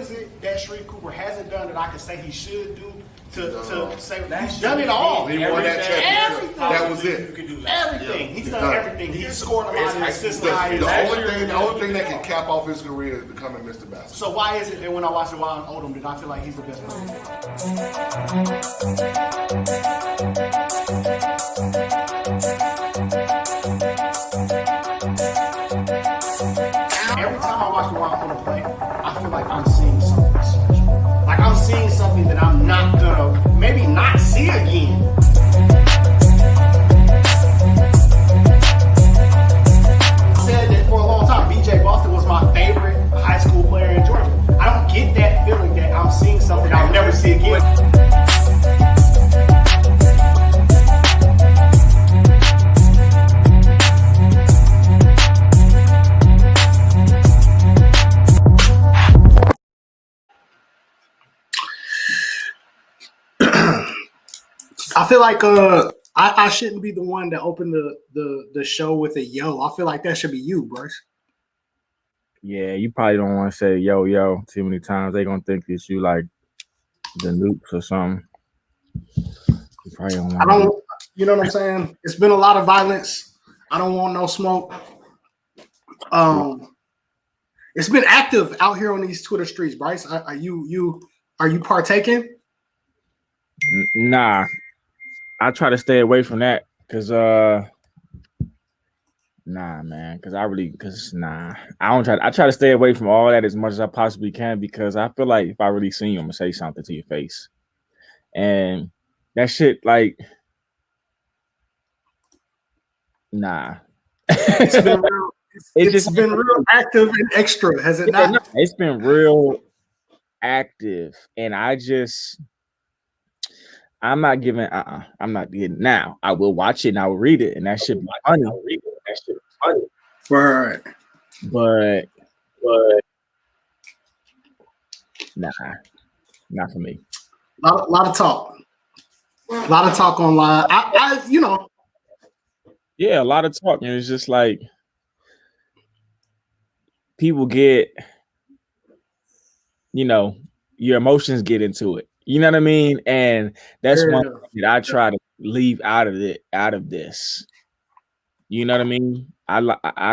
is it that Sharif Cooper hasn't done that I could say he should do to say he's done it all? He won that championship. That was it. Everything. He's done everything. He's scored a lot of assists. The only thing that can cap off his career is becoming Mr. Basketball. So why is it that when I watch Wild and Odom, did I feel like he's the best player? Every time I watch the Wild and Odom play, I feel like I'm seeing something special. Like I'm seeing something that I'm not gonna maybe not see again. I said that for a long time. BJ Boston was my favorite high school player in Georgia. I don't get that feeling that I'm seeing something I'll never see again. I feel like I shouldn't be the one to open the show with a yo. I feel like that should be you, Bryce. Yeah, you probably don't want to say yo yo too many times. They gonna think it's you like the Noops or something. You probably don't want I don't. You know what I'm saying? It's been a lot of violence. I don't want no smoke. It's been active out here on these Twitter streets, Bryce. Are you partaking? Nah, I try to stay away from that because nah, man, because I don't try. I try to stay away from all that as much as I possibly can because I feel like if I really see you, I'm gonna say something to your face, and that shit like, nah. It's been real. It's been real active and extra, has it not? It's been real active, and I'm not giving. I'm not getting. Now I will watch it and I will read it, and that should be funny. Right. But nah, not for me. A lot of talk. A lot of talk online. Yeah, a lot of talk, and it's just like people get, your emotions get into it. You know what I mean? And that's one thing that I try to leave out of this. You know what I mean? I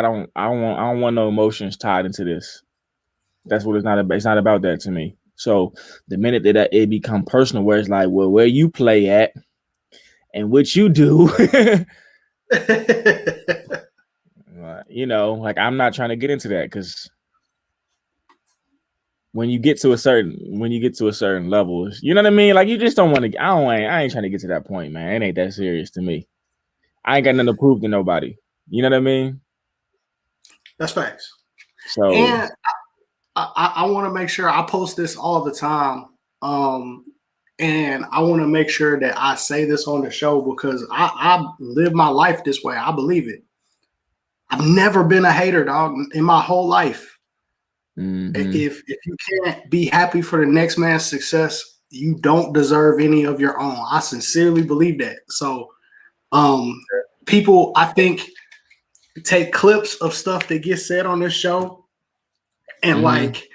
don't want no emotions tied into this. That's what it's not about. It's not about that to me. So the minute that it become personal, where it's like, well, where you play at and what you do, like I'm not trying to get into that because when you get to a certain level, you know what I mean? Like you just don't want to. I ain't trying to get to that point, man. It ain't that serious to me. I ain't got nothing to prove to nobody. You know what I mean? That's facts. So, and I want to make sure I post this all the time. And I want to make sure that I say this on the show because I live my life this way. I believe it. I've never been a hater, dog, in my whole life. Mm-hmm. If you can't be happy for the next man's success, you don't deserve any of your own. I sincerely believe that. So, people, I think, take clips of stuff that gets said on this show and like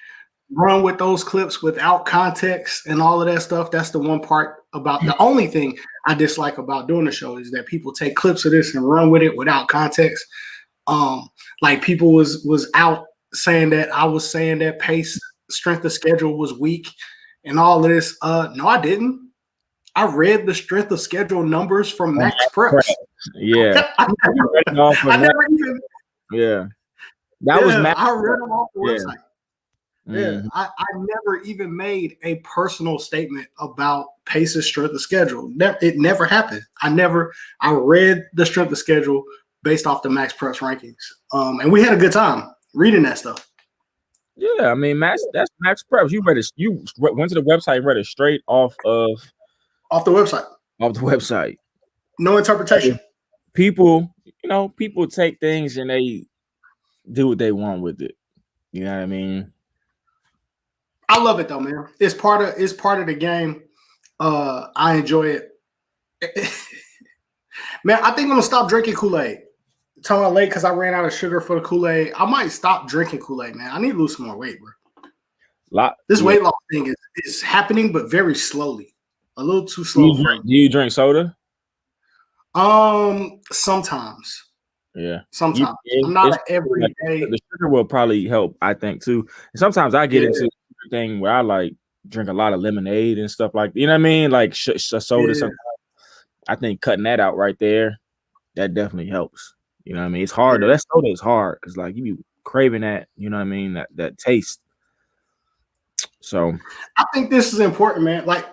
run with those clips without context and all of that stuff. That's the one part about the only thing I dislike about doing the show is that people take clips of this and run with it without context. Like people was out saying that I was saying that pace strength of schedule was weak and all of this. No, I didn't. I read the strength of schedule numbers from Max Preps. Yeah. I never even. Yeah. That was Max. I read them off the website. Mm-hmm. Yeah. I never even made a personal statement about Pace's strength of schedule. It never happened. I read the strength of schedule based off the Max Preps rankings. And we had a good time reading that stuff. Yeah, I mean, that's Max Preps. You went to the website and read it straight off the website. Off the website. No interpretation. People take things and they do what they want with it. You know what I mean? I love it though, man. It's part of the game. I enjoy it. Man, I think I'm gonna stop drinking Kool-Aid. Telling my late because I ran out of sugar for the Kool-Aid. I might stop drinking Kool-Aid, man. I need to lose some more weight, bro. This Yeah. weight loss thing is happening, but very slowly. A little too Do slow for me. do you drink soda? Sometimes. Yeah. Sometimes. I'm not It's an like everyday. the sugar will probably help, I think, too. And sometimes I get Yeah, into the thing where I like drink a lot of lemonade and stuff like, you know what I mean? Like soda. yeah, Sometimes I think cutting that out right there, that definitely helps. You know what I mean? It's hard though. yeah. That soda is hard because like you be craving that, you know what I mean? That taste. So I think this is important, man. Like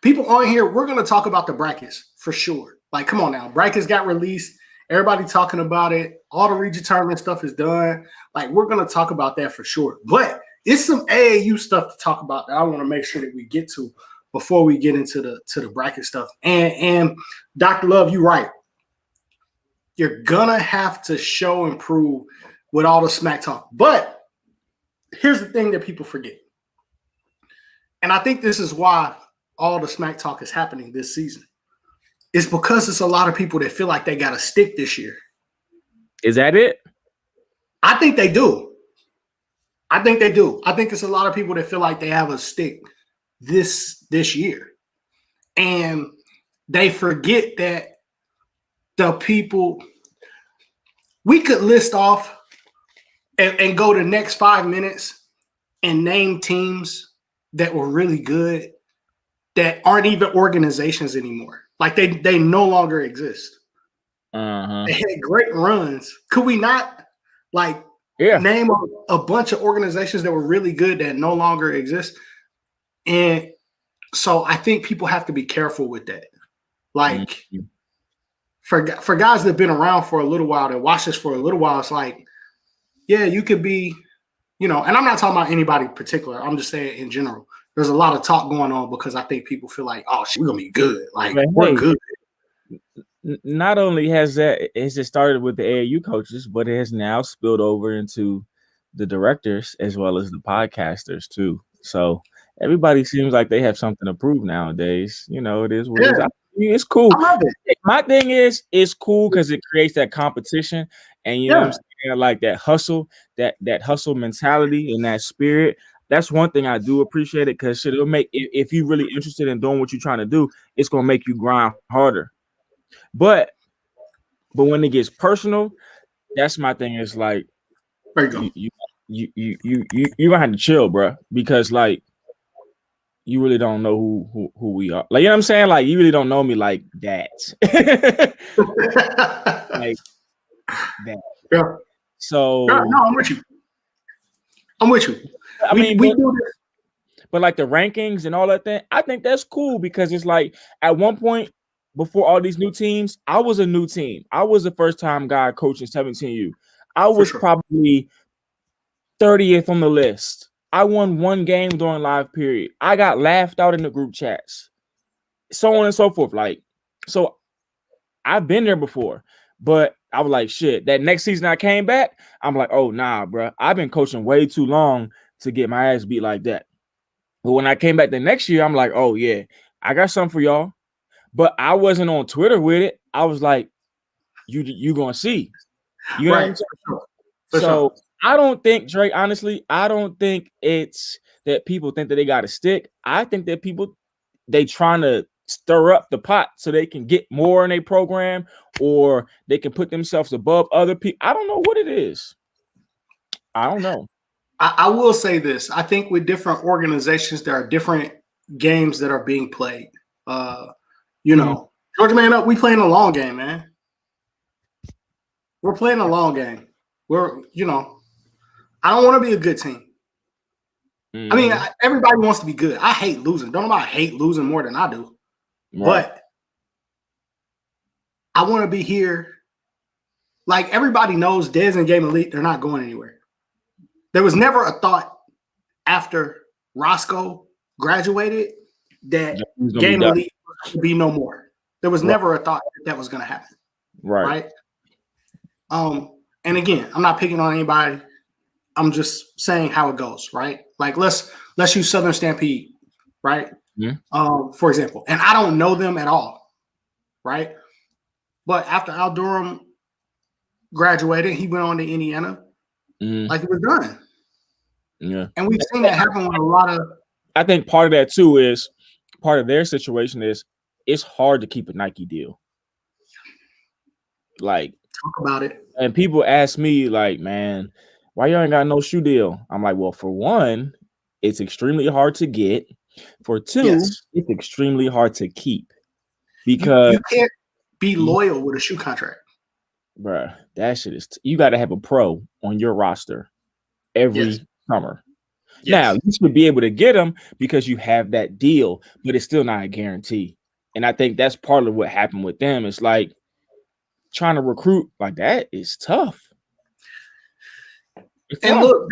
people on here, we're gonna talk about the brackets for sure. Like, come on now, brackets got released. Everybody talking about it. All the redeterminant stuff is done. Like, we're gonna talk about that for sure. But it's some AAU stuff to talk about that I want to make sure that we get to before we get into the bracket stuff. And Dr. Love, you're right. You're gonna have to show and prove with all the smack talk. But here's the thing that people forget. And I think this is why all the smack talk is happening this season. It's because it's a lot of people that feel like they got a stick this year. is that it? I think they do. I think they do. I think it's a lot of people that feel like they have a stick this year. And they forget that the people we could list off and go the next 5 minutes and name teams that were really good that aren't even organizations anymore. Like they no longer exist. Uh-huh. They had great runs. Could we not like name a bunch of organizations that were really good that no longer exist? And so I think people have to be careful with that. Like for guys that have been around for a little while, that watch this for a little while, it's like, yeah, you could be, and I'm not talking about anybody particular. I'm just saying in general. There's a lot of talk going on because I think people feel like, oh, shit, we're gonna be good. Like we're good. Not only has it started with the AAU coaches, but it has now spilled over into the directors as well as the podcasters too. So everybody seems like they have something to prove nowadays. It is what it is. It's cool. I love it. My thing is, it's cool because it creates that competition, and you know what I'm saying, like that hustle, that hustle mentality and that spirit. That's one thing I do appreciate it because it'll make if you're really interested in doing what you're trying to do, it's gonna make you grind harder. But when it gets personal, that's my thing. It's like there you go. you're gonna have to chill, bro, because like you really don't know who we are. Like, you know what I'm saying? Like, you really don't know me like that. Like that. Yeah. So no, I'm with you. We do this. But like the rankings and all that thing, I think that's cool because it's like at one point before all these new teams, I was a new team. I was the first time guy coaching 17U. I was probably 30th on the list. I won one game during live period. I got laughed out in the group chats, so on and so forth. Like, so I've been there before, but I was like, shit, that next season I came back, I'm like, oh, nah, bro. I've been coaching way too long to get my ass beat like that. But when I came back the next year, I'm like, oh, yeah, I got something for y'all. But I wasn't on Twitter with it. I was like, you going to see. You know what I'm saying? So I don't think, Drake, honestly, I don't think it's that people think that they got to stick. I think that they trying to stir up the pot so they can get more in a program or they can put themselves above other people. I don't know what it is. I don't know. I will say this. I think with different organizations, there are different games that are being played. Georgia Man Up, we playing a long game, man. We're playing a long game. I don't want to be a good team. I mean, everybody wants to be good. I hate losing. Don't nobody hate losing more than I do. Right. But I want to be here. Like, everybody knows Dez and Game Elite, they're not going anywhere. There was never a thought after Roscoe graduated that Game Elite would be no more. There was never a thought that was going to happen. Right. And again, I'm not picking on anybody. I'm just saying how it goes, right? Like, let's use Southern Stampede, right? For example. And I don't know them at all, right? But after Al Durham graduated, he went on to Indiana. Like, it was done. Yeah. And we've seen that happen with a lot of. I think part of that too is part of their situation is it's hard to keep a Nike deal. Like, talk about it. And people ask me, like, man, why you ain't got no shoe deal? I'm like, well, for one, it's extremely hard to get. For two, Yes. it's extremely hard to keep You because can't be loyal with a shoe contract. bruh, that shit is you got to have a pro on your roster every summer. Yes. Now, you should be able to get them because you have that deal, but it's still not a guarantee. And I think that's part of what happened with them. It's like trying to recruit like that is tough. And look,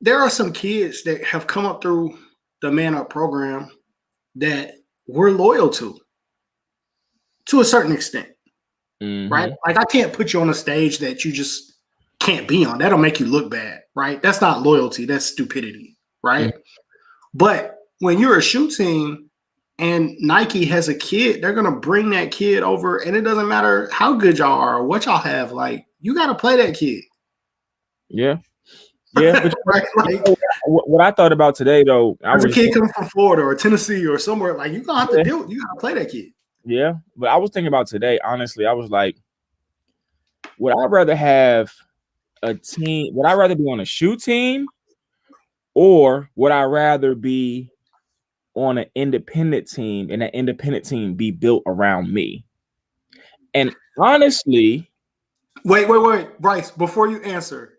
there are some kids that have come up through the Man Up program that we're loyal to a certain extent, right? Like I can't put you on a stage that you just can't be on. That'll make you look bad, right? That's not loyalty. That's stupidity, right? But when you're a shoe team and Nike has a kid, they're going to bring that kid over, and it doesn't matter how good y'all are or what y'all have. Like, you got to play that kid. Yeah. Yeah. But right? Like, what I thought about today, though, as a kid coming from Florida or Tennessee or somewhere, like, you're going to have to deal. You got to play that kid. Yeah. But I was thinking about today, honestly, I was like, would I rather have a team? Would I rather be on a shoe team or would I rather be on an independent team and that independent team be built around me? And honestly, wait, Bryce, before you answer,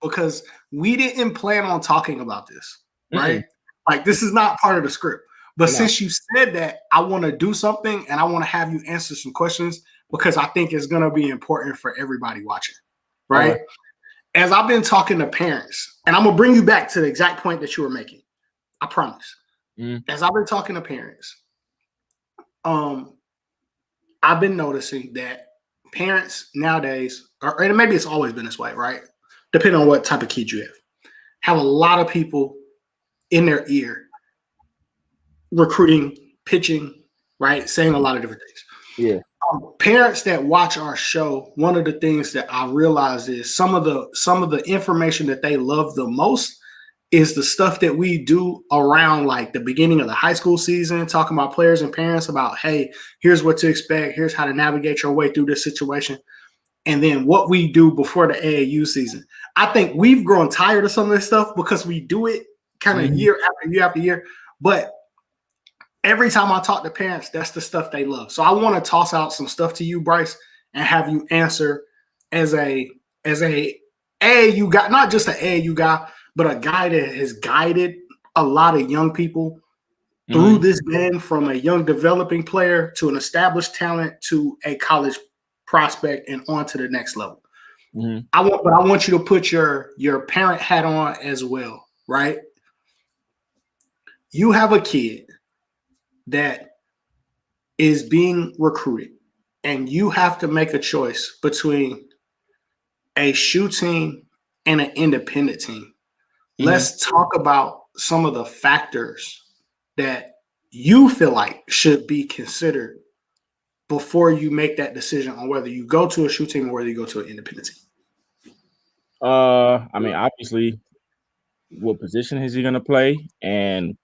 because we didn't plan on talking about this, right? Like, this is not part of the script. But since you said that, I want to do something and I want to have you answer some questions because I think it's going to be important for everybody watching, right? As I've been talking to parents, and I'm going to bring you back to the exact point that you were making. I promise. As I've been talking to parents, I've been noticing that parents nowadays, and maybe it's always been this way, right? Depending on what type of kid you have a lot of people in their ear recruiting, pitching, right? Saying a lot of different things. Yeah. Parents that watch our show, one of the things that I realize is some of the information that they love the most is the stuff that we do around like the beginning of the high school season, talking about players and parents about, hey, here's what to expect. Here's how to navigate your way through this situation. And then what we do before the AAU season. I think we've grown tired of some of this stuff because we do it kind of year after year after year. But every time I talk to parents, that's the stuff they love. So I want to toss out some stuff to you, Bryce, and have you answer as a AAU guy, not just an AAU guy, but a guy that has guided a lot of young people through this game from a young developing player to an established talent to a college prospect and on to the next level. I want you to put your parent hat on as well, right? You have a kid that is being recruited, and you have to make a choice between a shoe team and an independent team. Let's talk about some of the factors that you feel like should be considered before you make that decision on whether you go to a shoe team or whether you go to an independent team. I mean, obviously, what position is he going to play, and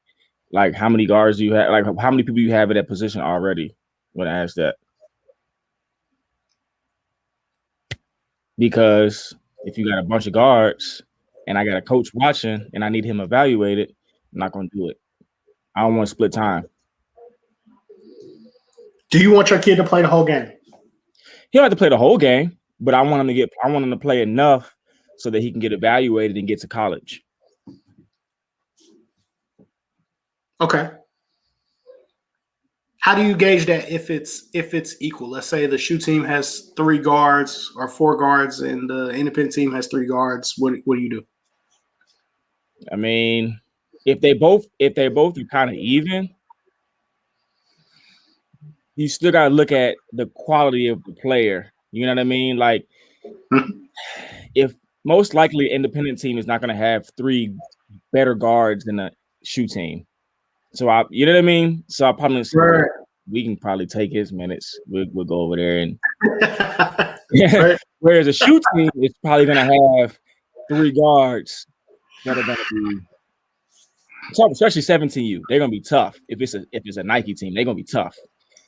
like how many guards do you have? Like how many people you have at that position already? When I ask that, because if you got a bunch of guards and I got a coach watching and I need him evaluated, I'm not going to do it. I don't want to split time. Do you want your kid to play the whole game? He don't have to play the whole game, but I want him to play enough so that he can get evaluated and get to college. Okay. How do you gauge that if it's equal? Let's say the shoe team has 3 guards or 4 guards and the independent team has 3 guards. What do you do? I mean, if they both are kind of even, you still got to look at the quality of the player. You know what I mean? Like, if most likely independent team is not going to have 3 better guards than a shoe team. So you know what I mean? So I probably say, we can probably take his minutes. We'll go over there and Whereas a shoe team is probably going to have 3 guards that are going to be tough, especially 17U. They're going to be tough. If it's a Nike team, they're going to be tough.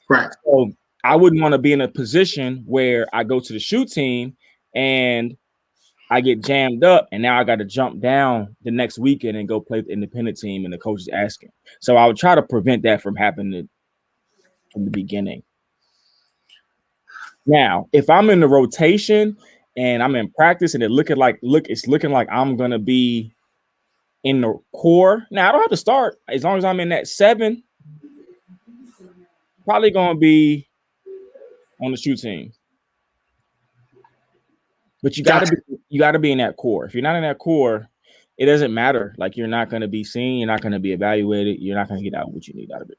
Right. So I wouldn't want to be in a position where I go to the shoe team and I get jammed up, and now I got to jump down the next weekend and go play the independent team, and the coach is asking. So I would try to prevent that from happening from the beginning. Now, if I'm in the rotation and I'm in practice and it's looking like I'm gonna be in the core. Now I don't have to start as long as I'm in that 7. Probably gonna be on the shoe team. But you gotta be in that core. If you're not in that core, it doesn't matter. Like, you're not gonna be seen, you're not gonna be evaluated, you're not gonna get out what you need out of it.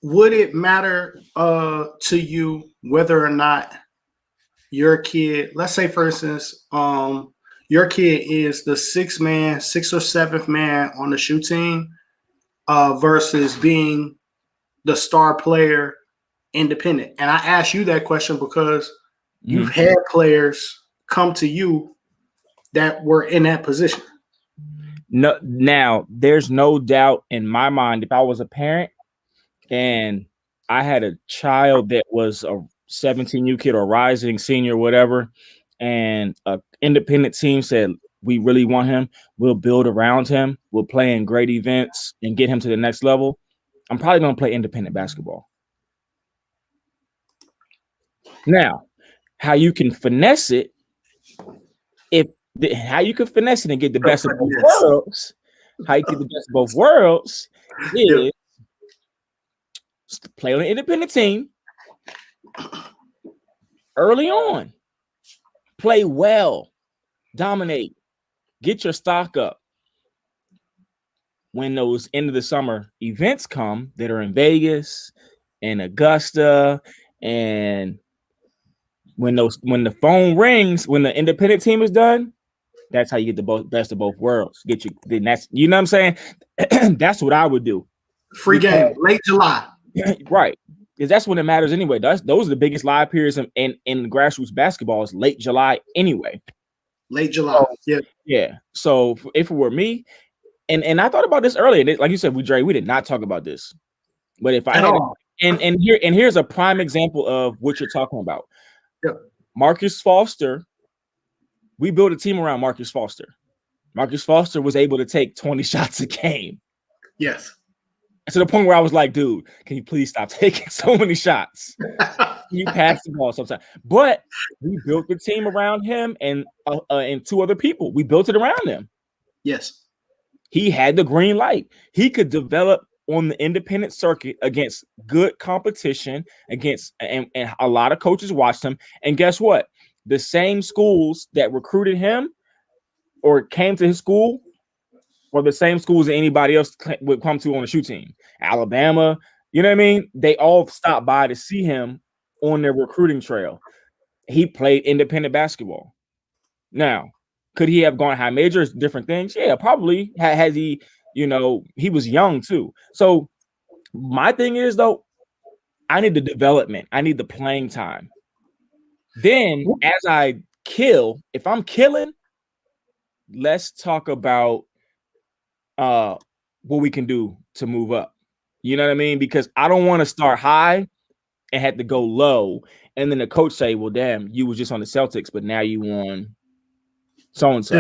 Would it matter to you whether or not your kid, let's say for instance, your kid is the 6th or 7th man on the shoe team versus being the star player independent? And I ask you that question because you've had players come to you that were in that position. No, now there's no doubt in my mind, if I was a parent and I had a child that was a 17U kid or rising senior, whatever, and an independent team said, we really want him, we'll build around him, we'll play in great events and get him to the next level, I'm probably going to play independent basketball. Now, how you can finesse it, how you can finesse it and get the best of both worlds, how you get the best of both worlds is play on an independent team early on, play well, dominate, get your stock up. When those end of the summer events come that are in Vegas and Augusta, and when the phone rings, when the independent team is done, that's how you get the best of both worlds. That's, you know what I'm saying? That's what I would do. Free game, late July. Right. Because that's when it matters anyway. Those are the biggest live periods in grassroots basketball is late July anyway. Late July. Yeah. So if it were me, and I thought about this earlier, like you said, we did not talk about this. But if I had here's a prime example of what you're talking about. Yeah. Marcus Foster, we built a team around Marcus Foster. Marcus Foster was able to take 20 shots a game. Yes. To the point where I was like, dude, can you please stop taking so many shots? You pass the ball sometimes. But we built the team around him and 2 other people. We built it around him. Yes. He had the green light. He could develop on the independent circuit against good competition, and a lot of coaches watched him. And guess what? The same schools that recruited him or came to his school were the same schools that anybody else would come to on the shoe team. Alabama, you know what I mean? They all stopped by to see him on their recruiting trail. He played independent basketball. Now, could he have gone high majors, different things? Yeah, probably. Has he, he was young too. So my thing is, though, I need the development. I need the playing time. Then as I if I'm killing, let's talk about what we can do to move up. You know what I mean? Because I don't want to start high and have to go low. And then the coach say, well, damn, you was just on the Celtics, but now you on so-and-so.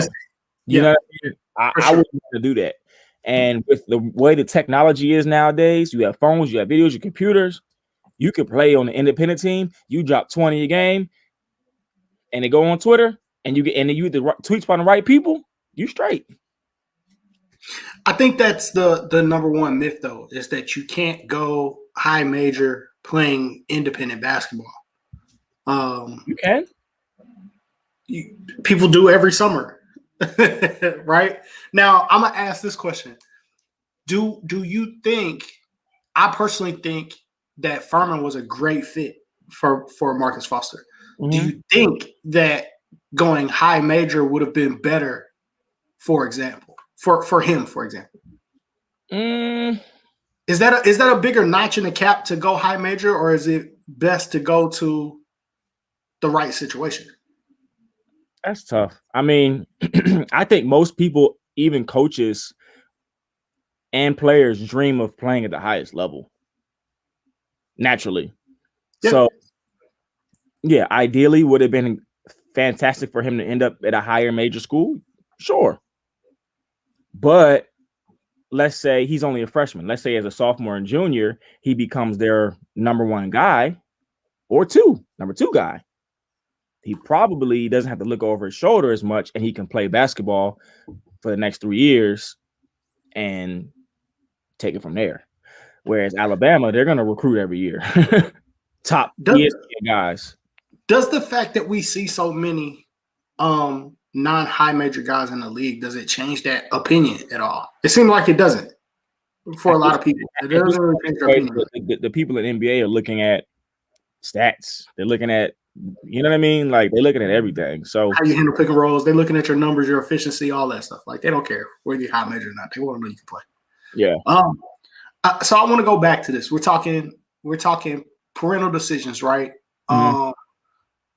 You know what I mean? I wouldn't want to do that. And with the way the technology is nowadays, you have phones, you have videos, your computers, you can play on the independent team. You drop 20 a game and they go on Twitter and you get the tweets by the right people, you straight. I think that's the number one myth, though, is that you can't go high major playing independent basketball. You can. People do every summer, right? Now, I'm gonna ask this question: Do you think? I personally think that Furman was a great fit for Marcus Foster. Mm-hmm. Do you think that going high major would have been better, for example? For him, for example, is that a bigger notch in the cap to go high major, or is it best to go to the right situation? That's tough. I mean, I think most people, even coaches and players, dream of playing at the highest level naturally. Yeah. So, yeah, ideally would have been fantastic for him to end up at a higher major school. Sure. But let's say he's only a freshman. Let's say as a sophomore and junior, he becomes their number one guy or number two guy. He probably doesn't have to look over his shoulder as much, and he can play basketball for the next 3 years and take it from there. Whereas Alabama, they're going to recruit every year. Top ESPN guys. Does the fact that we see so many non-high major guys in the league, does it change that opinion at all? It seems like it doesn't for a lot of people. It doesn't really change their opinion. The people in NBA are looking at stats. They're looking at, you know what I mean? Like, they're looking at everything. So how you handle pick and rolls, they're looking at your numbers, your efficiency, all that stuff. Like, they don't care whether you're high major or not. They want to know you can play. Yeah. So I want to go back to this. We're talking parental decisions, right? Mm-hmm.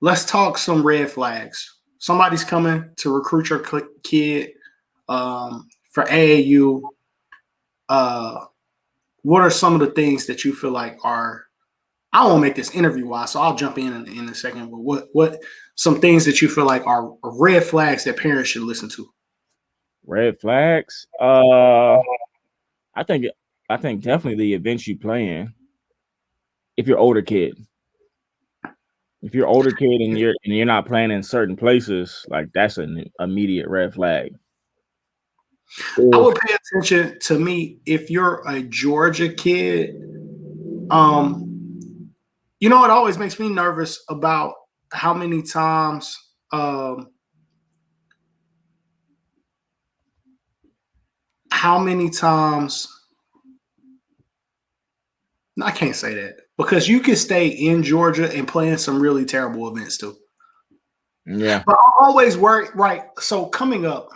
Let's talk some red flags. Somebody's coming to recruit your kid for AAU. What are some of the things that you feel like are? I won't make this interview wise, so I'll jump in a second. But what some things that you feel like are red flags that parents should listen to? Red flags. I think definitely the events you play in. If you're older kid, and you're not playing in certain places, like that's an immediate red flag. I would pay attention to me if you're a Georgia kid. You know, it always makes me nervous about how many times I can't say that because you can stay in Georgia and play in some really terrible events too. Yeah. But I always worry, right? So coming up,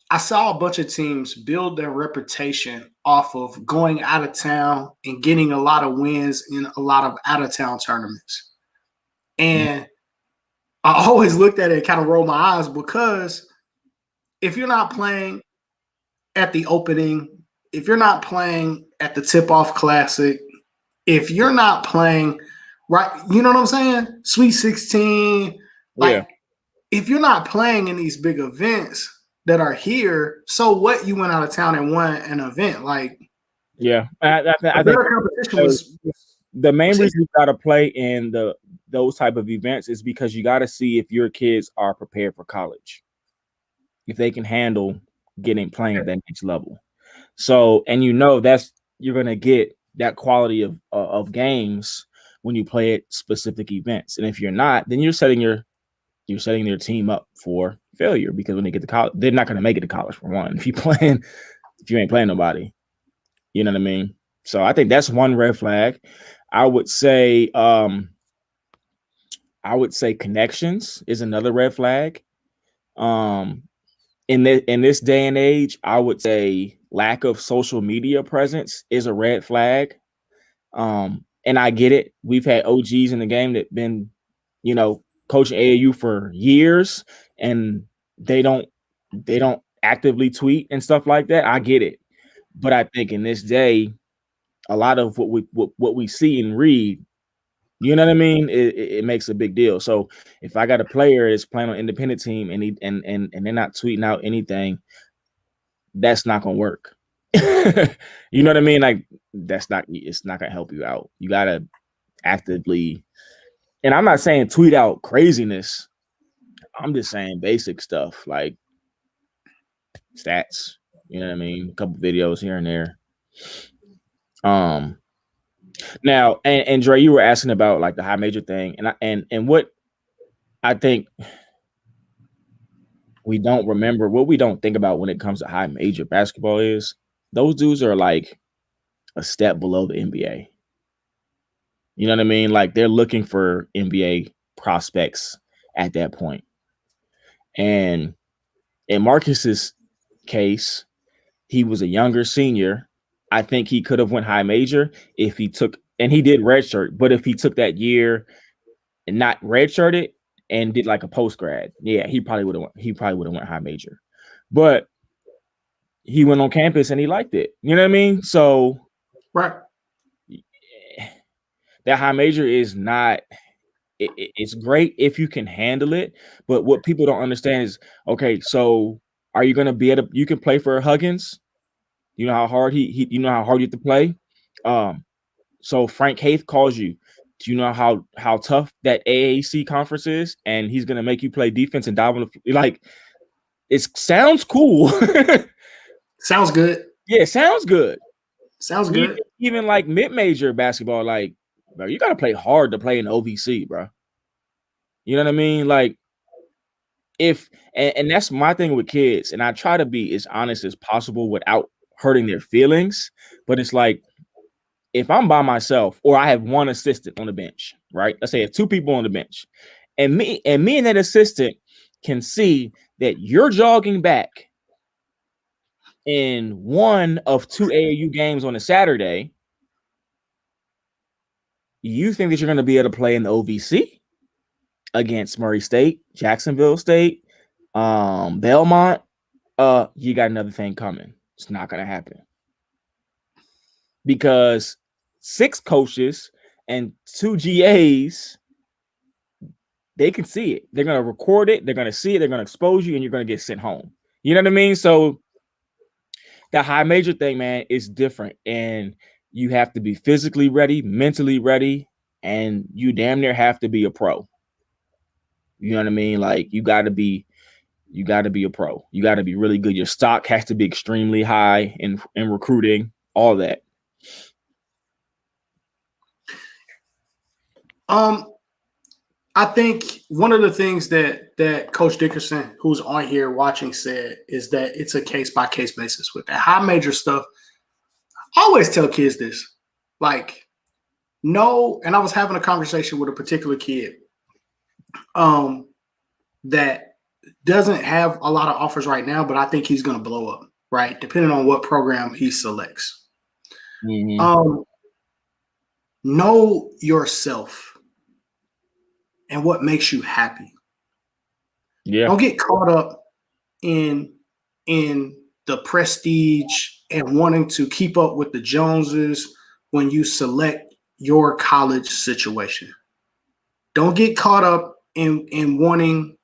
I saw a bunch of teams build their reputation off of going out of town and getting a lot of wins in a lot of out of town tournaments. And I always looked at it and kind of rolled my eyes because if you're not playing at the opening, if you're not playing at the tip-off classic, if you're not playing, right, you know what I'm saying? Sweet 16, like if you're not playing in these big events that are here, so what? You went out of town and won an event, like I think competition was the main reason you got to play in those type of events is because you got to see if your kids are prepared for college, if they can handle playing at that next level. So, and you're gonna get that quality of games when you play at specific events, and if you're not, then you're setting their team up for failure because when they get to college, they're not going to make it to college for one. If you ain't playing nobody, you know what I mean? So I think that's one red flag. I would say connections is another red flag. In this day and age, I would say lack of social media presence is a red flag. And I get it. We've had OGs in the game that been, coaching AAU for years and they don't actively tweet and stuff like that. I get it. But I think in this day, a lot of what we see and read, you know what I mean? It makes a big deal. So if I got a player that's playing on independent team and they're not tweeting out anything, that's not gonna work. You know what I mean? Like it's not gonna help you out. You gotta actively, and I'm not saying tweet out craziness. I'm just saying basic stuff like stats. You know what I mean? A couple videos here and there. Now, and Dre, you were asking about like the high major thing, and what I think we don't remember, what we don't think about when it comes to high major basketball is those dudes are like a step below the NBA. You know what I mean? Like they're looking for NBA prospects at that point. And in Marcus's case, he was a younger senior. I think he could have went high major if he took, and he did redshirt, but if he took that year and not redshirted, and did like a post grad, yeah, he probably would have went high major. But he went on campus and he liked it. You know what I mean? So Right. that high major is not. It's great if you can handle it, but what people don't understand is, okay, so are you going to be able to? You can play for Huggins. You know how hard you know how hard you have to play. So Frank Haith calls you. Do you know how tough that AAC conference is? And he's gonna make you play defense and dive on the like. It sounds cool. Sounds good. Yeah, it sounds good. Sounds good. Even like mid-major basketball, like, bro, you gotta play hard to play in OVC, bro. You know what I mean? Like, and that's my thing with kids, and I try to be as honest as possible without hurting their feelings. But it's like, if I'm by myself or I have one assistant on the bench, right? Let's say I have two people on the bench, and me and that assistant can see that you're jogging back in one of two AAU games on a Saturday, you think that you're going to be able to play in the OVC against Murray State, Jacksonville State, Belmont? You got another thing coming. It's not going to happen. Because 6 coaches and 2 GAs, they can see it. They're going to record it. They're going to see it. They're going to expose you, and you're going to get sent home. You know what I mean? So the high major thing, man, is different. And you have to be physically ready, mentally ready, and you damn near have to be a pro. You know what I mean? Like, you got to be a pro. You got to be really good. Your stock has to be extremely high in recruiting, all that. I think one of the things that Coach Dickerson, who's on here watching, said is that it's a case-by-case basis with that high major stuff. I always tell kids this, like, no, and I was having a conversation with a particular kid that doesn't have a lot of offers right now, but I think he's going to blow up, right? Depending on what program he selects. Mm-hmm. Know yourself and what makes you happy. Yeah. Don't get caught up in the prestige and wanting to keep up with the Joneses when you select your college situation. Don't get caught up in wanting,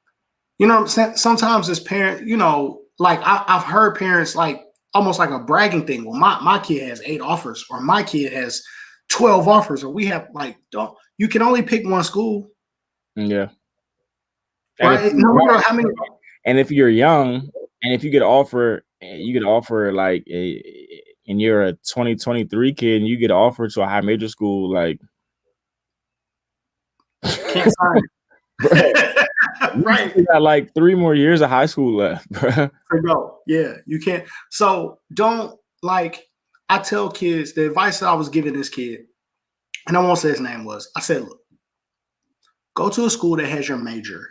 you know what I'm saying? Sometimes as parents, you know, like I've heard parents like almost like a bragging thing. Well, my kid has 8 offers, or my kid has 12 offers, or we have like, you can only pick one school. Yeah. Right. No matter how many. And if you're young, and if you get offered like and you're a 2023 kid and you get offered to a high major school, like, can't sign it. Right. You got like 3 more years of high school left, bro. No, yeah, you can't. So don't, like, I tell kids, the advice that I was giving this kid, and I won't say his name was, I said, look, go to a school that has your major.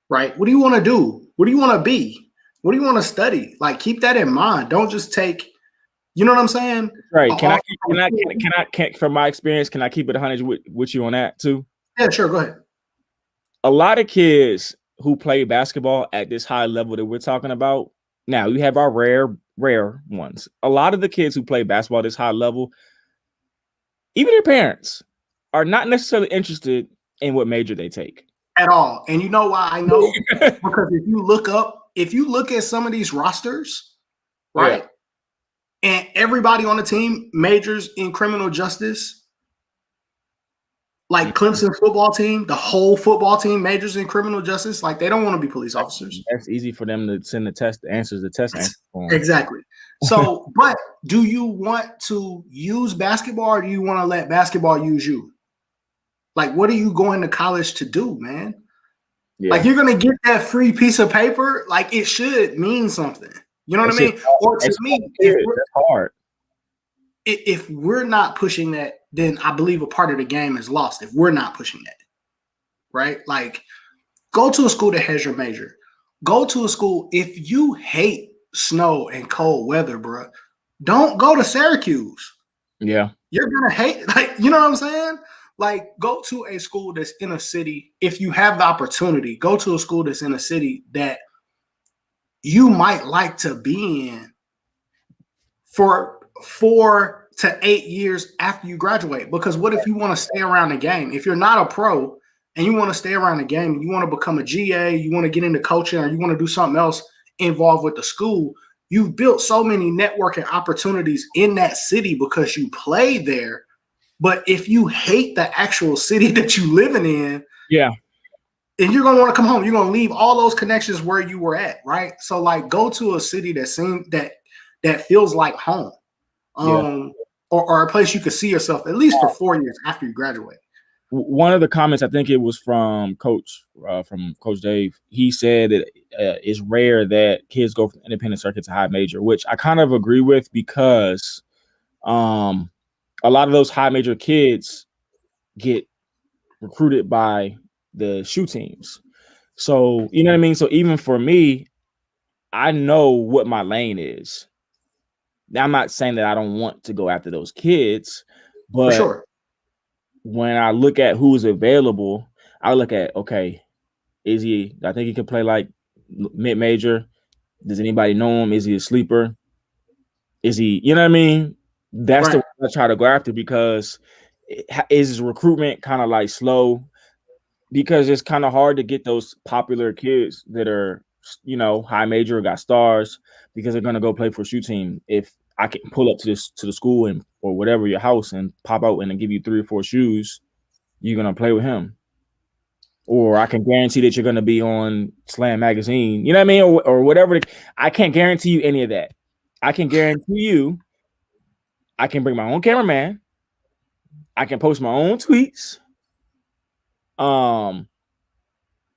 Right? What do you want to do? What do you want to be? What do you want to study? Like, keep that in mind. Don't just take, you know what I'm saying? Right. Can I from my experience, can I keep it 100 with you on that too? Yeah, sure. Go ahead. A lot of kids who play basketball at this high level that we're talking about, now you have our rare ones. A lot of the kids who play basketball at this high level, even their parents, are not necessarily interested in what major they take. At all. And you know why I know? Because if you look at some of these rosters, right? Yeah. And everybody on the team majors in criminal justice, like Clemson football team, the whole football team majors in criminal justice. Like, they don't want to be police officers. That's easy for them to send the test answers. Exactly. So, but do you want to use basketball, or do you want to let basketball use you? Like, what are you going to college to do, man? Yeah. Like, you're going to get that free piece of paper. Like, it should mean something. You know what I mean? Or to me, that's hard. If we're not pushing that, then I believe a part of the game is lost if we're not pushing that, right? Like, go to a school that has your major. Go to a school, if you hate snow and cold weather, bro, don't go to Syracuse. Yeah. You're going to hate, like, you know what I'm saying? Like, go to a school that's in a city. If you have the opportunity, go to a school that's in a city that you might like to be in for 4 to 8 years after you graduate. Because what if you want to stay around the game? If you're not a pro and you want to stay around the game, you want to become a GA, you want to get into coaching, or you want to do something else involved with the school, you've built so many networking opportunities in that city because you play there. But if you hate the actual city that you living in, yeah, and you're gonna want to come home, you're gonna leave all those connections where you were at, right? So like, go to a city that feels like home, yeah. or a place you could see yourself at least for 4 years after you graduate. One of the comments, I think it was from Coach Dave. He said that it's rare that kids go from independent circuit to high major, which I kind of agree with, because a lot of those high major kids get recruited by the shoe teams. So, you know what I mean? So even for me, I know what my lane is. Now, I'm not saying that I don't want to go after those kids, but For sure. when I look at who's available, I look at, okay, I think he can play like mid-major. Does anybody know him? Is he a sleeper? Is he, you know what I mean? That's the one I try to go after, because is his recruitment kind of like slow? Because it's kind of hard to get those popular kids that are, you know, high major or got stars, because they're gonna go play for a shoe team. If I can pull up to the school or whatever, your house, and pop out and give you 3 or 4 shoes, you're gonna play with him. Or I can guarantee that you're gonna be on Slam Magazine, you know what I mean, or whatever. I can't guarantee you any of that. I can guarantee you I can bring my own cameraman. I can post my own tweets. And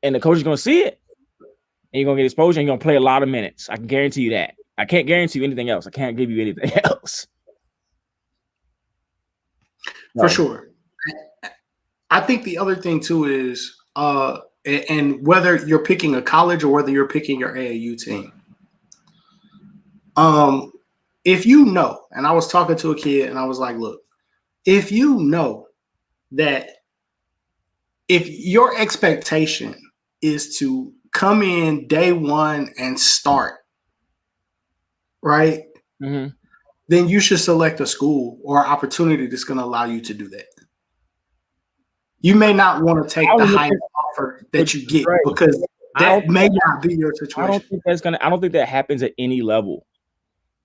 the coach is gonna see it, and you're gonna get exposure, and you're gonna play a lot of minutes. I can guarantee you that. I can't guarantee you anything else. I can't give you anything else. For sure. I think the other thing too is, and whether you're picking a college or whether you're picking your AAU team, if you know, and I was talking to a kid and I was like, look, if you know that if your expectation is to come in day one and start, right, Mm-hmm. then you should select a school or opportunity that's going to allow you to do that. You may not want to take the highest offer that you get, because that may not be your situation. I don't think that happens at any level.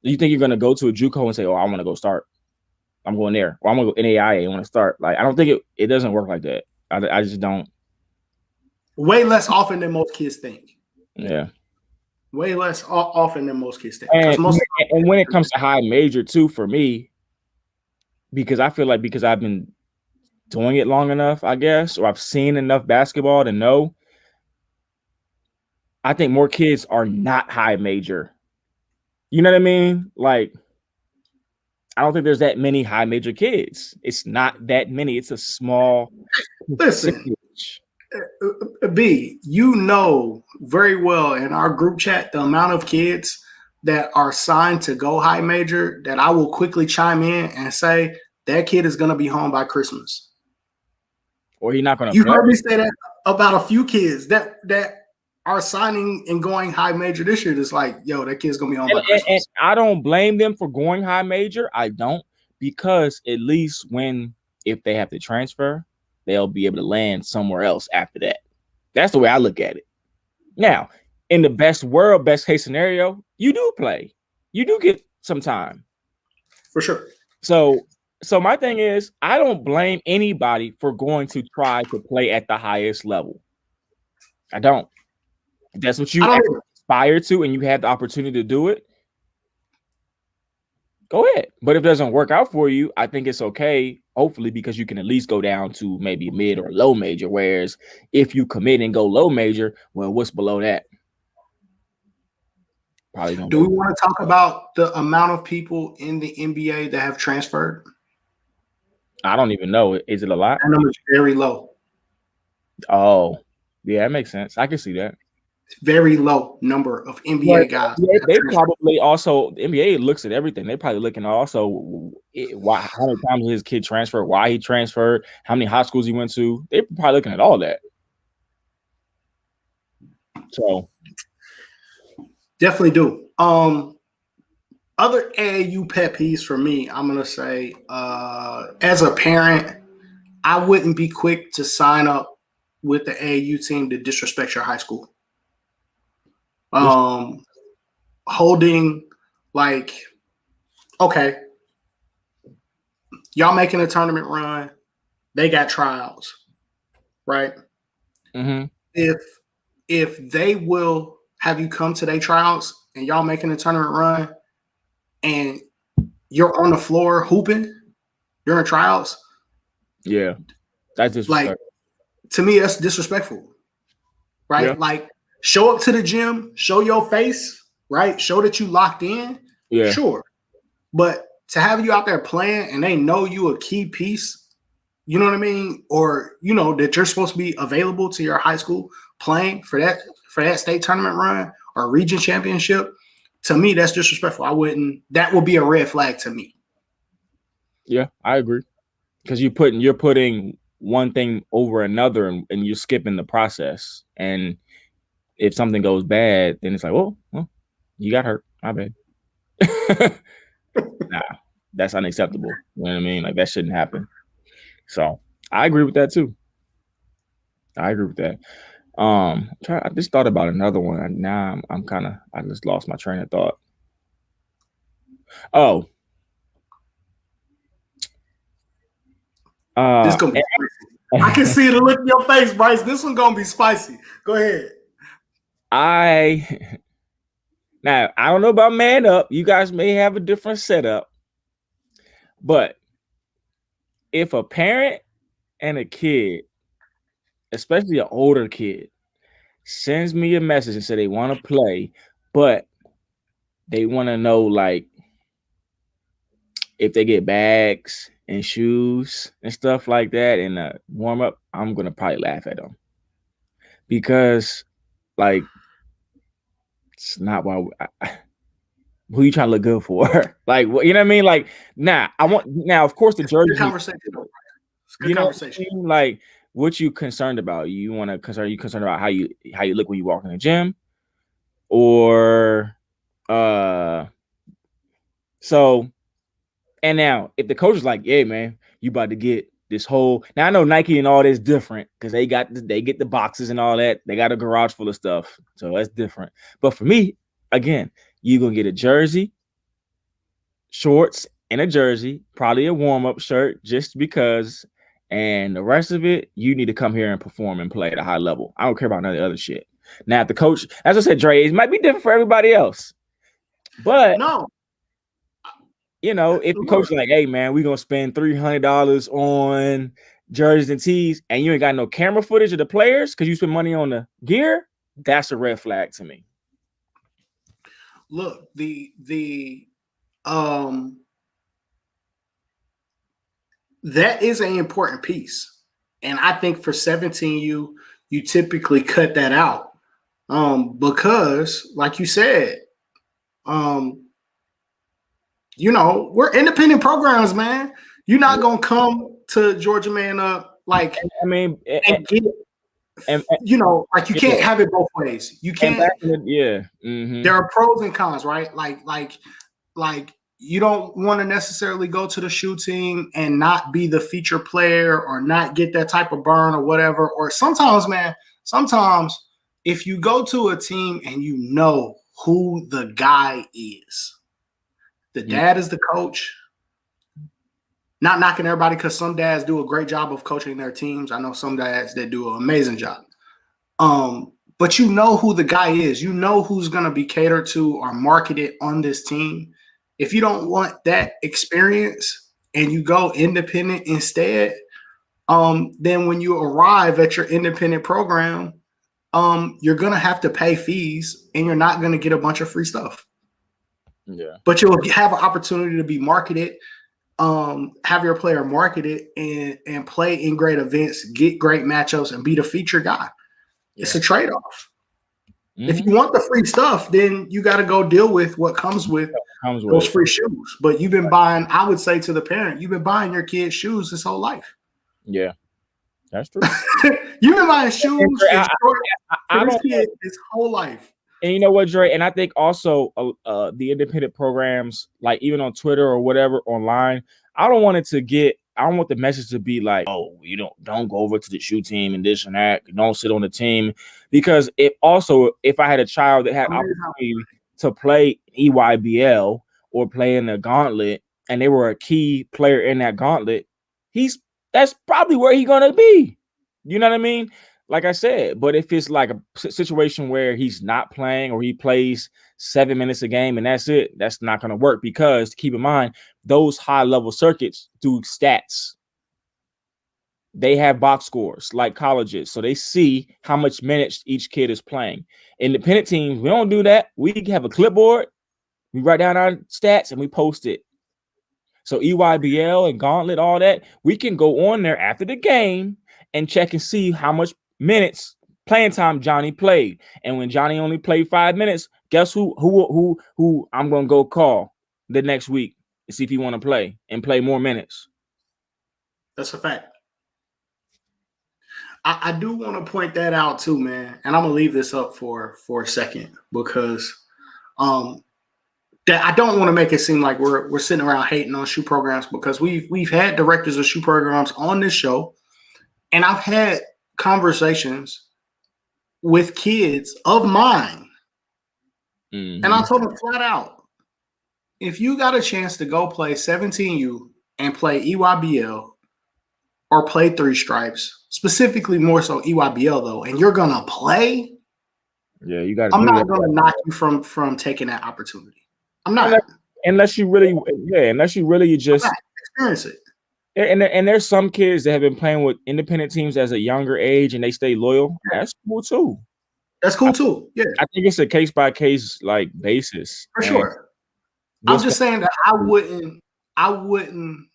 You think you're gonna go to a JUCO and say, "Oh, I want to go start. I'm going there," or "I'm gonna go NAIA. I want to start." Like, I don't think it doesn't work like that. I just don't. Way less often than most kids think. Yeah. Way less often than most kids think. And when it comes to high major too, for me, because I feel like, because I've been doing it long enough, I guess, or I've seen enough basketball to know, I think more kids are not high major. You know what I mean? Like, I don't think there's that many high major kids. It's not that many. It's a small percentage. B, you know very well in our group chat the amount of kids that are signed to go high major that I will quickly chime in and say that kid is going to be home by Christmas. Or he's not going to. You heard me say that about a few kids that are signing and going high major this year. It's like, yo, that kid's going to be home by Christmas. And I don't blame them for going high major. I don't, because at least if they have to transfer, they'll be able to land somewhere else after that. That's the way I look at it. Now, in the best case scenario, you do play. You do get some time. For sure. So my thing is, I don't blame anybody for going to try to play at the highest level. I don't. If that's what you aspire to and you have the opportunity to do it, go ahead. But if it doesn't work out for you, I think it's okay, hopefully, because you can at least go down to maybe mid or low major. Whereas if you commit and go low major, well, what's below that? Probably don't. Do we want to talk about the amount of people in the NBA that have transferred? I don't even know. Is it a lot? That number is very low. Oh, yeah, that makes sense. I can see that. Very low number of NBA guys. Yeah, they probably also, the NBA looks at everything. They're probably looking also, why, how many times his kid transferred, why he transferred, how many high schools he went to. They're probably looking at all that. So definitely do. Other AAU pet peeves for me, I'm gonna say, as a parent, I wouldn't be quick to sign up with the AAU team to disrespect your high school. Holding, like, okay, y'all making a tournament run, they got tryouts, right? mm-hmm. If they will have you come to their tryouts and y'all making a tournament run and you're on the floor hooping during tryouts, yeah, that's disrespectful. Like, to me, that's disrespectful, right? Yeah. Like, show up to the gym, show your face, right? Show that you locked in, Yeah. sure. But to have you out there playing and they know you a key piece, you know what I mean? Or, you know, that you're supposed to be available to your high school playing for that state tournament run or region championship, to me, that's disrespectful. That would be a red flag to me. Yeah, I agree. Because you're putting one thing over another and you're skipping the process. And if something goes bad, then it's like, well, you got hurt. My bad. Nah, that's unacceptable. You know what I mean? Like, that shouldn't happen. So I agree with that too. I agree with that. I just thought about another one. Now I just lost my train of thought. Oh. This gonna be spicy. I can see the look in your face, Bryce. This one's gonna be spicy. Go ahead. Now, I don't know about Man Up. You guys may have a different setup. But if a parent and a kid, especially an older kid, sends me a message and say they want to play, but they want to know, like, if they get bags and shoes and stuff like that in a warm up, I'm going to probably laugh at them. Because, like, it's not why who you trying to look good for? Like, you know what I mean? Like, of course, the jersey. Good conversation. It's good conversation. What I mean? Like, what you concerned about? You concerned about how you look when you walk in the gym, or so. And now, if the coach is like, "Yeah, man, you about to get this whole," now I know Nike and all this different because they get the boxes and all that. They got a garage full of stuff, so that's different. But for me, again, you're gonna get a jersey, shorts, and a jersey, probably a warm-up shirt, just because. And the rest of it, you need to come here and perform and play at a high level. I don't care about none of the other shit. Now, if the coach, as I said, Dre, it might be different for everybody else. But no, you know, if the coach is like, "Hey, man, we're gonna spend $300 on jerseys and tees," and you ain't got no camera footage of the players because you spend money on the gear, that's a red flag to me. Look, that is an important piece. And I think for 17U, you typically cut that out. Because, like you said, you know, we're independent programs, man. You're not gonna come to Georgia Man Up like, I mean, you know, like, you can't have it both ways. You can't. Mm-hmm. There are pros and cons, right? Like you don't want to necessarily go to the shoe team and not be the feature player or not get that type of burn or whatever. Or sometimes if you go to a team and you know who the guy is, the dad is the coach. Not knocking everybody, because some dads do a great job of coaching their teams. I know some dads that do an amazing job. But you know who the guy is. You know who's going to be catered to or marketed on this team. If you don't want that experience and you go independent instead, then when you arrive at your independent program, you're going to have to pay fees and you're not going to get a bunch of free stuff. Yeah. But you'll have an opportunity to be marketed, have your player marketed and play in great events, get great matchups, and be the feature guy. Yeah. It's a trade-off. If you want the free stuff, then you got to go deal with what comes with those free shoes. But you've been buying, I would say to the parent, you've been buying your kid shoes this whole life. Yeah, that's true. You've been buying shoes and shorts for this kid his whole life. And you know what, Dre? And I think also the independent programs, like even on Twitter or whatever online, I don't want the message to be like, oh, you don't go over to the shoe team and this and that. Don't sit on the team. Because if I had a child that had opportunity to play EYBL or play in the gauntlet and they were a key player in that gauntlet, that's probably where he's gonna be. You know what I mean? Like I said, but if it's like a situation where he's not playing or he plays 7 minutes a game and that's it, that's not going to work, because keep in mind, those high level circuits do stats. They have box scores like colleges. So they see how much minutes each kid is playing. Independent teams, we don't do that. We have a clipboard. We write down our stats and we post it. So EYBL and Gauntlet, all that, we can go on there after the game and check and see how much minutes playing time Johnny played. And when Johnny only played 5 minutes, guess who I'm gonna go call the next week and see if he want to play and play more minutes. That's a fact. I do want to point that out too, man. And I'm gonna leave this up for a second because that I don't want to make it seem like we're sitting around hating on shoe programs, because we've had directors of shoe programs on this show, and I've had conversations with kids of mine, and I told them flat out, if you got a chance to go play 17U and play EYBL or play 3 stripes, specifically more so EYBL though, and you're gonna play, yeah, you got. I'm not gonna knock you from taking that opportunity. I'm not, unless you really just experience it. And there's some kids that have been playing with independent teams as a younger age and they stay loyal. That's cool too. That's cool too. Yeah, I think it's a case by case like basis for sure. I'm just saying that I wouldn't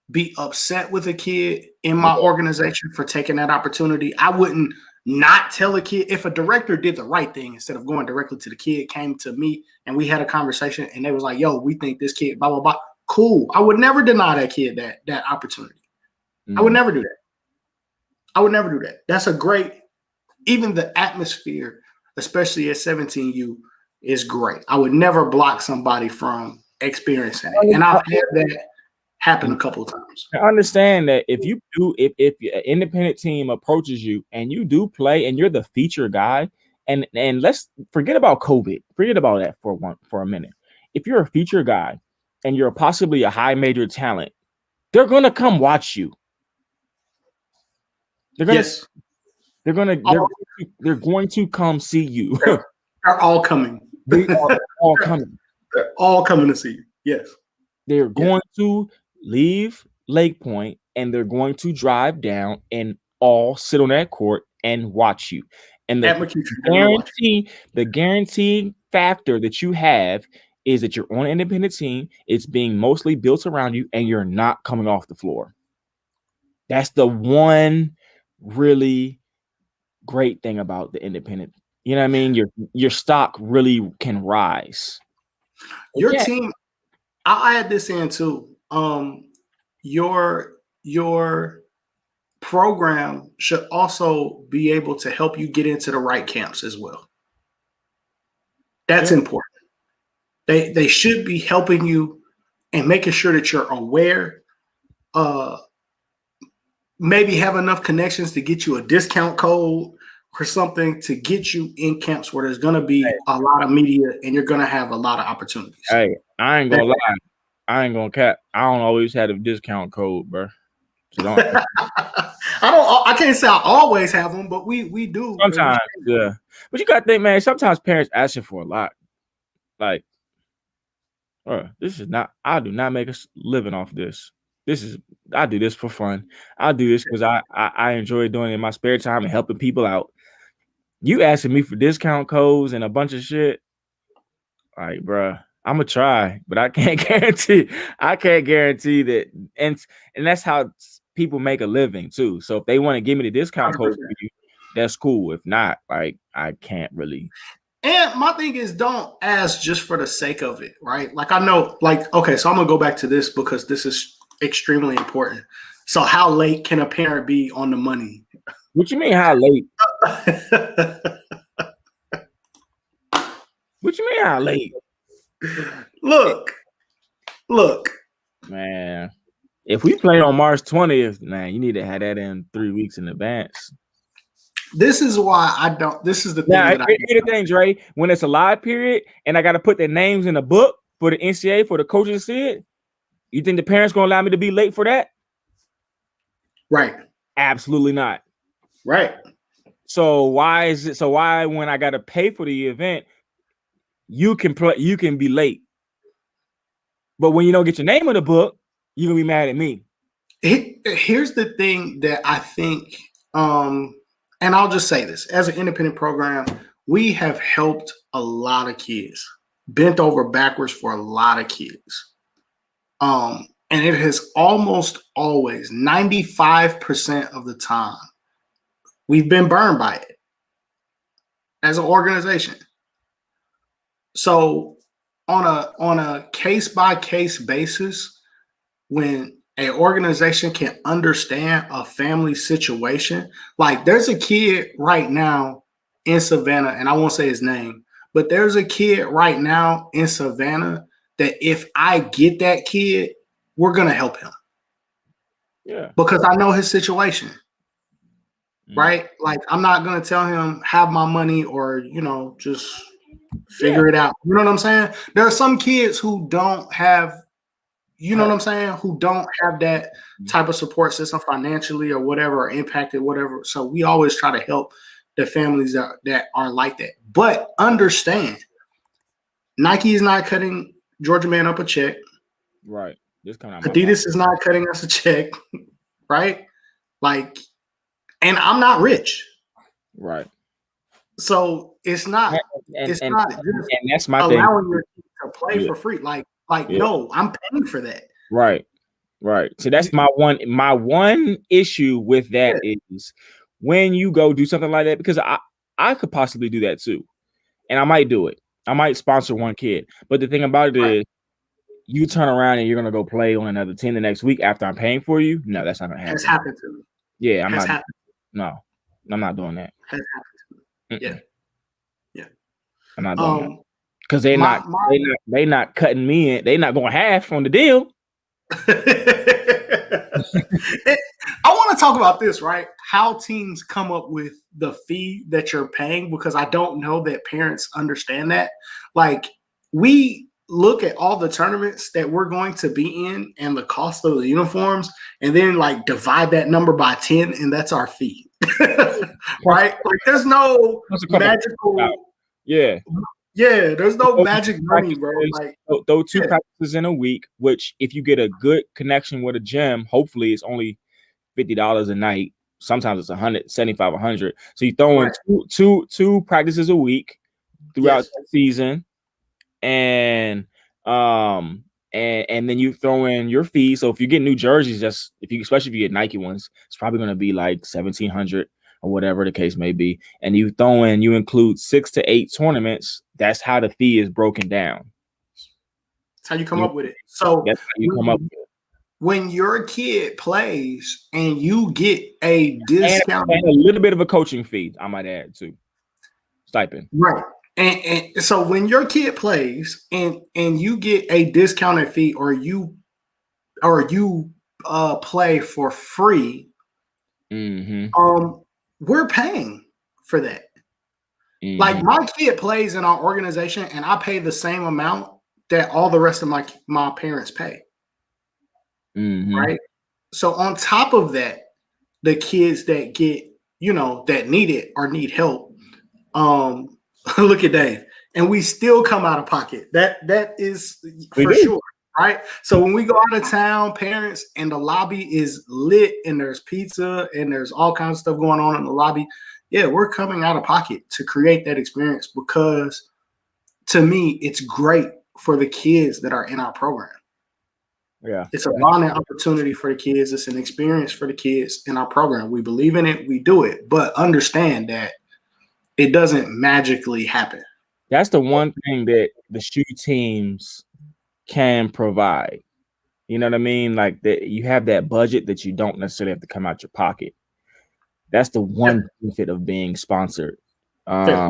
be upset with a kid in my organization for taking that opportunity. I wouldn't not tell a kid. If a director did the right thing, instead of going directly to the kid, came to me and we had a conversation and they was like, yo, we think this kid, blah, blah, blah. Cool. I would never deny that kid that opportunity. I would never do that. I would never do that. That's a great, even the atmosphere, especially at 17U, is great. I would never block somebody from experiencing it. And I've had that happen a couple of times. I understand that if an independent team approaches you and you do play and you're the feature guy, and let's forget about COVID, forget about that for a minute. If you're a feature guy and you're possibly a high major talent, they're gonna come watch you. They're going to come see you. They're all coming. They are all coming. They're all coming to see you. Yes. They're going to leave Lake Point and they're going to drive down and all sit on that court and watch you. And the guarantee factor that you have is that you're on an independent team. It's being mostly built around you and you're not coming off the floor. That's the one really great thing about the independent. You know what I mean? Your stock really can rise. Your team, I'll add this in too. Your program should also be able to help you get into the right camps as well. That's important. They should be helping you and making sure that you're aware. Maybe have enough connections to get you a discount code or something to get you in camps where there's going to be a lot of media and you're going to have a lot of opportunities. Hey, I ain't gonna lie. I ain't gonna cap. I don't always have a discount code, bro. So I can't say I always have them, but we do sometimes. Yeah, but you gotta think, man. Sometimes parents asking for a lot. Like, this is not. I do not make a living off this. I do this for fun. I do this because I enjoy doing it in my spare time and helping people out. You asking me for discount codes and a bunch of shit, like, bro. I'm gonna try, but I can't guarantee. I can't guarantee that, and that's how people make a living too. So if they want to give me the discount code for you, that's cool. If not, like I can't really. And my thing is, don't ask just for the sake of it, right? Like I know, like, okay, so I'm gonna go back to this because this is extremely important. So how late can a parent be on the money? What you mean how late? What you mean how late? Look, Man. If we play on March 20th, man, you need to have that in 3 weeks in advance. this is why I don't. This is the thing Now, that I. here's the thing, Dre. When it's a live period and I got to put their names in a book for the NCAA for the coaches to see it, you think the parents gonna allow me to be late for that? Right. Absolutely not. Right. So why is it? So why when I got to pay for the event, you can be late, but when you don't get your name in the book, you're gonna be mad at me. Here's the thing that I think, and I'll just say this: as an independent program, we have helped a lot of kids, bent over backwards for a lot of kids. And it has almost always 95% of the time we've been burned by it as an organization. So on a case by case basis, when an organization can understand a family situation, like there's a kid right now in Savannah, and I won't say his name, but there's a kid right now in Savannah that if I get that kid, we're gonna help him. Yeah. Because I know his situation. Right? Like I'm not gonna tell him have my money or just figure it out. You know what I'm saying? There are some kids who don't have, you know what I'm saying, who don't have that type of support system financially or whatever, or impacted, whatever. So we always try to help the families that are like that. But understand, Nike is not cutting Georgia Man up a check. Right. This coming out Adidas is not cutting us a check, right? Like, and I'm not rich. Right. So it's not and just that's my allowing thing. your kids to play for free. Like no, I'm paying for that. Right. So that's my one issue with that is when you go do something like that, because I could possibly do that too. And I might do it. I might sponsor one kid. But the thing about it is you turn around and you're gonna go play on another team the next week after I'm paying for you. No, that's not gonna happen. Has happened to me. Yeah, I'm not. No, I'm not doing that. Has happened to me. Yeah. I'm not doing that. Because they not cutting me in. They not going half on the deal. I want to talk about this, right? How teams come up with the fee that you're paying, because I don't know that parents understand that. Like, we look at all the tournaments that we're going to be in and the cost of the uniforms, and then like divide that number by 10, and that's our fee. Right? Like, there's no magical. Yeah, there's no magic money, bro. Like, those 2 practices in a week, which if you get a good connection with a gym, hopefully it's only $50 a night. Sometimes it's 175, 100. So you throw in two practices a week throughout the season, and then you throw in your fees. So if you get new jerseys, especially if you get Nike ones, it's probably going to be like 1,700 or whatever the case may be. And you include 6 to 8 tournaments. That's how the fee is broken down. That's how you come up with it. So that's how you come up with it. When your kid plays and you get a discount and a little bit of a coaching fee, I might add too, stipend. Right. And so when your kid plays and you get a discounted fee, or you play for free, we're paying for that. Like, my kid plays in our organization and I pay the same amount that all the rest of my parents pay. Right. So on top of that, the kids that get, that need it or need help, look at Dave, and we still come out of pocket. That is for sure. Right. So when we go out of town, parents, and the lobby is lit and there's pizza and there's all kinds of stuff going on in the lobby. Yeah, we're coming out of pocket to create that experience, because to me, it's great for the kids that are in our program. Yeah. It's a bonding opportunity for the kids. It's an experience for the kids in our program. We believe in it. We do it. But understand that it doesn't magically happen. That's the one thing that the shoe teams can provide. You know what I mean? Like that you have that budget that you don't necessarily have to come out your pocket. That's the one benefit of being sponsored. Yeah.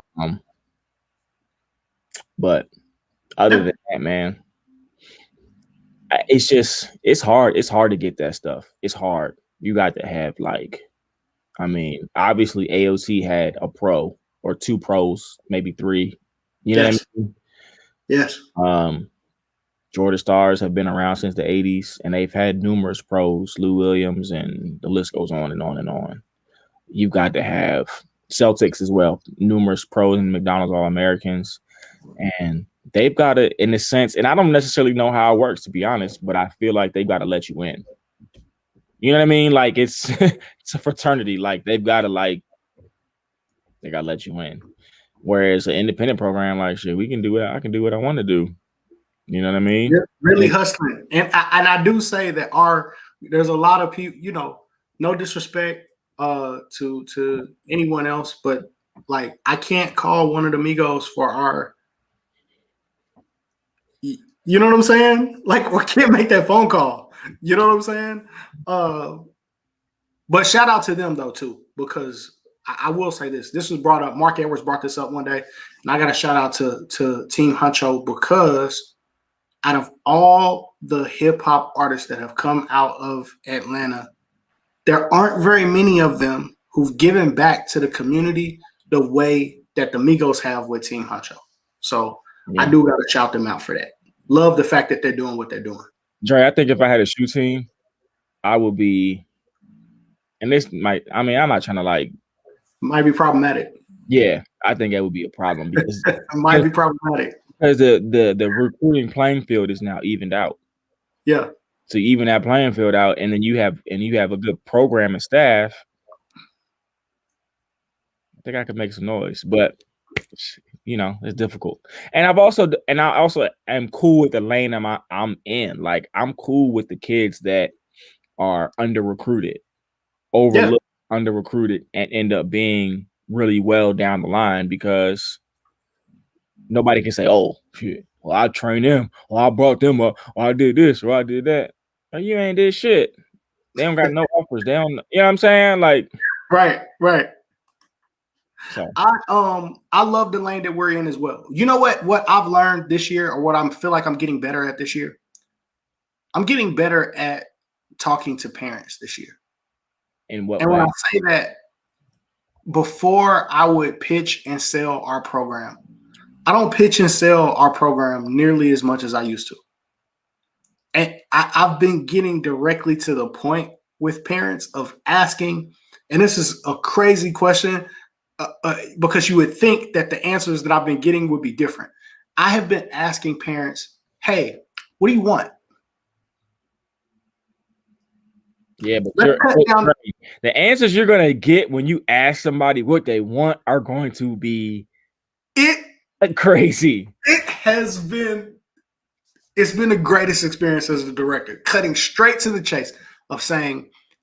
But other than that, man, it's hard. It's hard to get that stuff. It's hard. You got to have obviously AOC had a pro or two pros, maybe three. You know what I mean? Yes. Georgia Stars have been around since the 80s, and they've had numerous pros, Lou Williams, and the list goes on and on and on. You've got to have Celtics as well, numerous pros and McDonald's All-Americans. And they've got to, in a sense, and I don't necessarily know how it works, to be honest, but I feel like they've got to let you in. You know what I mean? Like it's a fraternity. Like they got to let you in. Whereas an independent program, like shit, we can do it. I can do what I want to do. You know what I mean? You're really hustling. And I do say that there's a lot of people, no disrespect to anyone else, but like I can't call one of the Migos for our, you know what I'm saying? Like we can't make that phone call. You know what I'm saying? But shout out to them though too, because I will say this. This was brought up. Mark Edwards brought this up one day, and I got to shout out to Team Huncho because out of all the hip hop artists that have come out of Atlanta, there aren't very many of them who've given back to the community the way that the Migos have with Team Huncho. So I do got to shout them out for that. Love the fact that they're doing what they're doing. Dre, I think if I had a shoe team, I would be, and this I'm not trying to might be problematic. Yeah, I think that would be a problem because it might be problematic. Because the recruiting playing field is now evened out. Yeah. So even that playing field out, and then you have a good program and staff. I think I could make some noise, but it's difficult. And I also am cool with the lane I'm in. Like I'm cool with the kids that are under recruited, overlooked, under recruited, and end up being really well down the line because nobody can say, "Oh, shit, well, I trained them, or I brought them up, or I did this, or I did that." Well, you ain't did shit. They don't got no offers. They don't, you know what I'm saying? Like, right. So I love the lane that we're in as well. You know what I've learned this year, or what I feel like I'm getting better at this year? I'm getting better at talking to parents this year. In what way? When I say that, before I would pitch and sell our program, I don't pitch and sell our program nearly as much as I used to. And I've been getting directly to the point with parents of asking, and this is a crazy question because you would think that the answers that I've been getting would be different. I have been asking parents, "Hey, what do you want?" Yeah, but the answers you're going to get when you ask somebody what they want are going to be crazy. It's been the greatest experience as a director, cutting straight to the chase of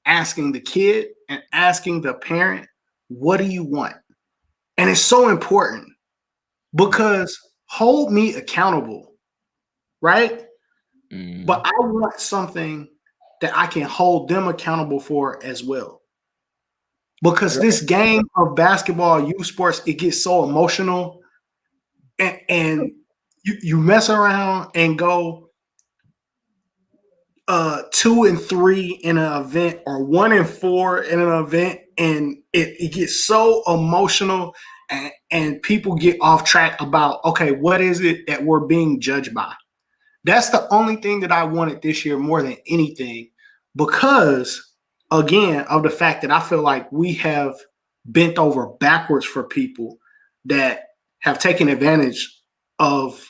asking the kid and asking the parent, "What do you want?" And it's so important because hold me accountable, right? But I want something that I can hold them accountable for as well. Because this game of basketball, youth sports, it gets so emotional, and you mess around and go 2-3 in an event or 1-4 in an event, and it gets so emotional, and people get off track about, okay, what is it that we're being judged by? That's the only thing that I wanted this year more than anything, because again, of the fact that I feel like we have bent over backwards for people that have taken advantage of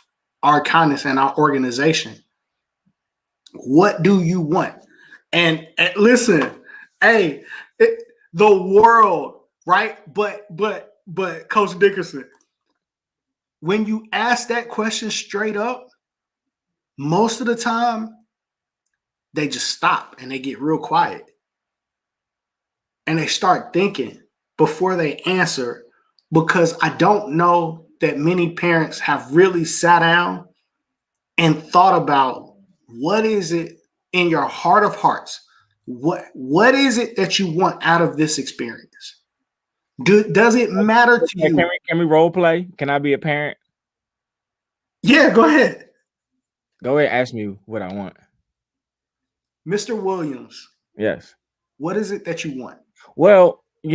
our kindness and our organization. What do you want? And listen, hey, the world, right? But Coach Dickerson, when you ask that question straight up, most of the time, they just stop and they get real quiet. And they start thinking before they answer, because I don't know that many parents have really sat down and thought about what is it in your heart of hearts? What is it that you want out of this experience? Does it matter to you? Can we role play? Can I be a parent? Yeah, go ahead. Go ahead, ask me what I want. Mr. Williams. Yes. What is it that you want? Well, I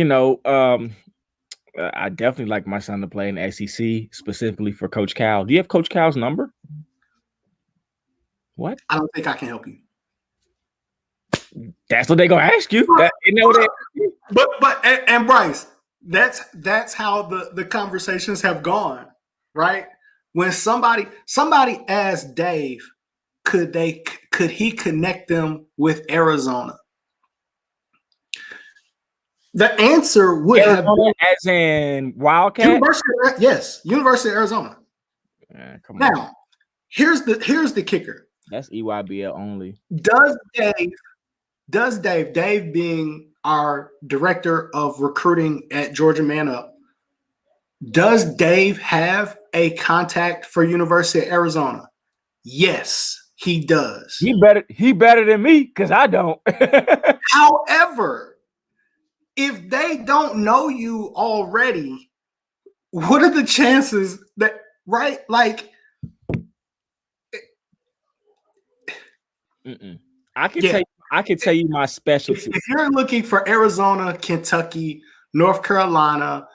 definitely like my son to play in the SEC, specifically for Coach Cal. Do you have Coach Cal's number? What? I don't think I can help you. That's what they're gonna ask you. And Bryce, that's how the conversations have gone, right? When somebody asked Dave, could he connect them with Arizona? The answer would have been as in Wildcat. University of Arizona. Come on. Now, here's the kicker. That's EYBL only. Does Dave being our director of recruiting at Georgia Man Up, does Dave have a contact for University of Arizona? Yes, he does. He better than me because I don't. However, if they don't know you already, what are the chances that, right? Like, I can tell you my specialty. If you're looking for Arizona, Kentucky, North Carolina,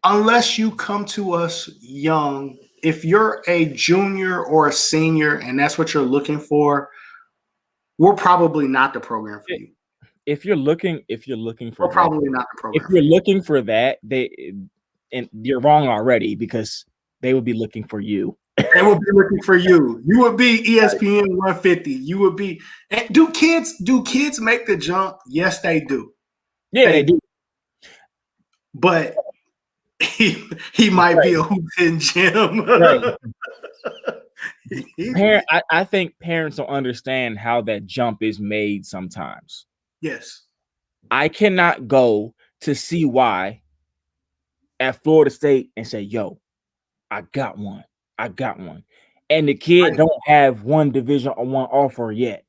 unless you come to us young, if you're a junior or a senior and that's what you're looking for, we're probably not the program for you. If you're looking for we're probably not the program. If you're looking for that, and you're wrong already, because they would be looking for you. They would be looking for you. You would be ESPN 150. You would be. And do kids make the jump? Yes, they do. Yeah, they do. But he might be a hoops and gym. Right. I think parents don't understand how that jump is made sometimes. Yes. I cannot go to CY at Florida State and say, yo, I got one. And the kid don't have one Division or one offer yet.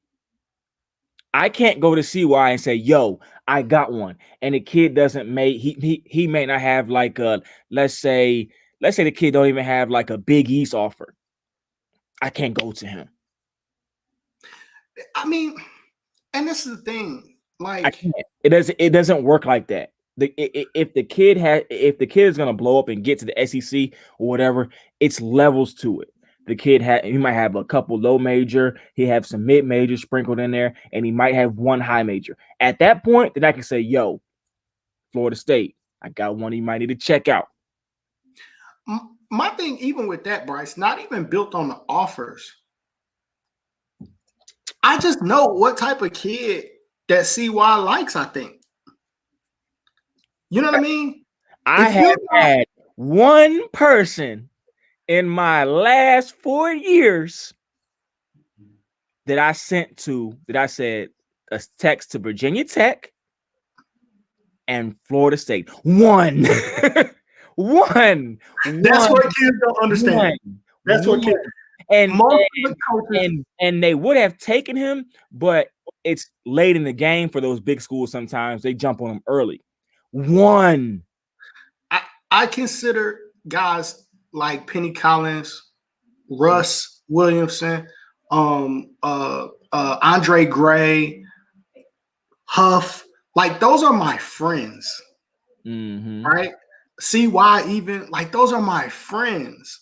I can't go to CY and say, yo, I got one. And the kid doesn't he may not have like a, let's say the kid don't even have like a Big East offer. I can't go to him. I mean, and this is the thing. Like, I can't. It doesn't work like that. If the kid is gonna blow up and get to the SEC or whatever, it's levels to it. The kid he might have a couple low major, he have some mid major sprinkled in there, and he might have one high major. At that point, then I can say, yo, Florida State, I got one you might need to check out. My thing, even with that, Bryce, not even built on the offers. I just know what type of kid that CY likes, I think. You know what I mean? I have had one person in my last 4 years that I said a text to Virginia Tech and Florida State. One. That's what kids don't understand. That's what kids. And they would have taken him, but it's late in the game for those big schools. Sometimes they jump on him early. One. I consider guys like Penny Collins, Russ Williamson, Andre Gray, Huff, like those are my friends. Right? CY even, like those are my friends.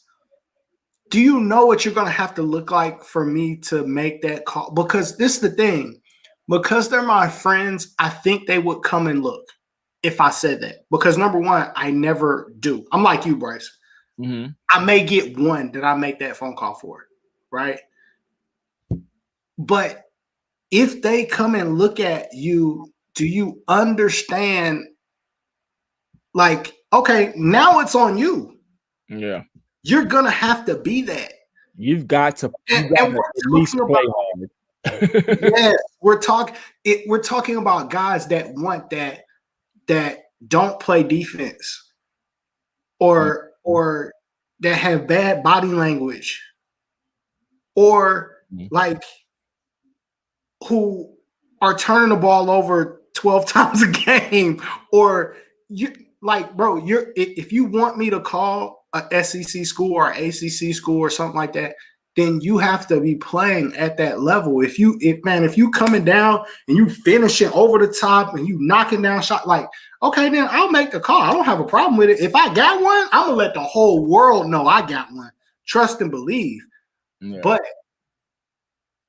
Do you know what you're going to have to look like for me to make that call? Because this is the thing. Because they're my friends, I think they would come and look if I said that. Because number one, I never do. I'm like you, Bryce. I may get one that I make that phone call for, right? But if they come and look at you, do you understand? Like, okay, now it's on you. Yeah. You're going to have to be that. You've got to And at we're least talking play about hard. yes, we're talking about guys that want that don't play defense or that have bad body language or like who are turning the ball over 12 times a game or you like bro you're if you want me to call a SEC school or ACC school or something like that, then you have to be playing at that level. If you coming down and you finishing over the top and you knocking down shot, like, okay, then I'll make the call. I don't have a problem with it. If I got one, I'm gonna let the whole world know I got one. Trust and believe. Yeah. But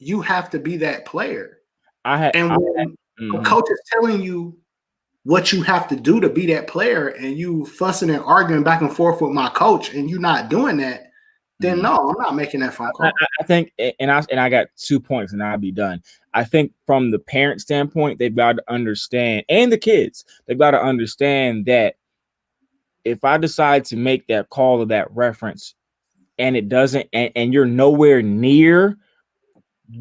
you have to be that player. And when a coach is telling you what you have to do to be that player and you fussing and arguing back and forth with my coach and you're not doing that, then no, I'm not making that phone call. I think, and I got 2 points and I'll be done. I think from the parent standpoint, they've got to understand, and the kids, they've got to understand that if I decide to make that call or that reference and it doesn't, and you're nowhere near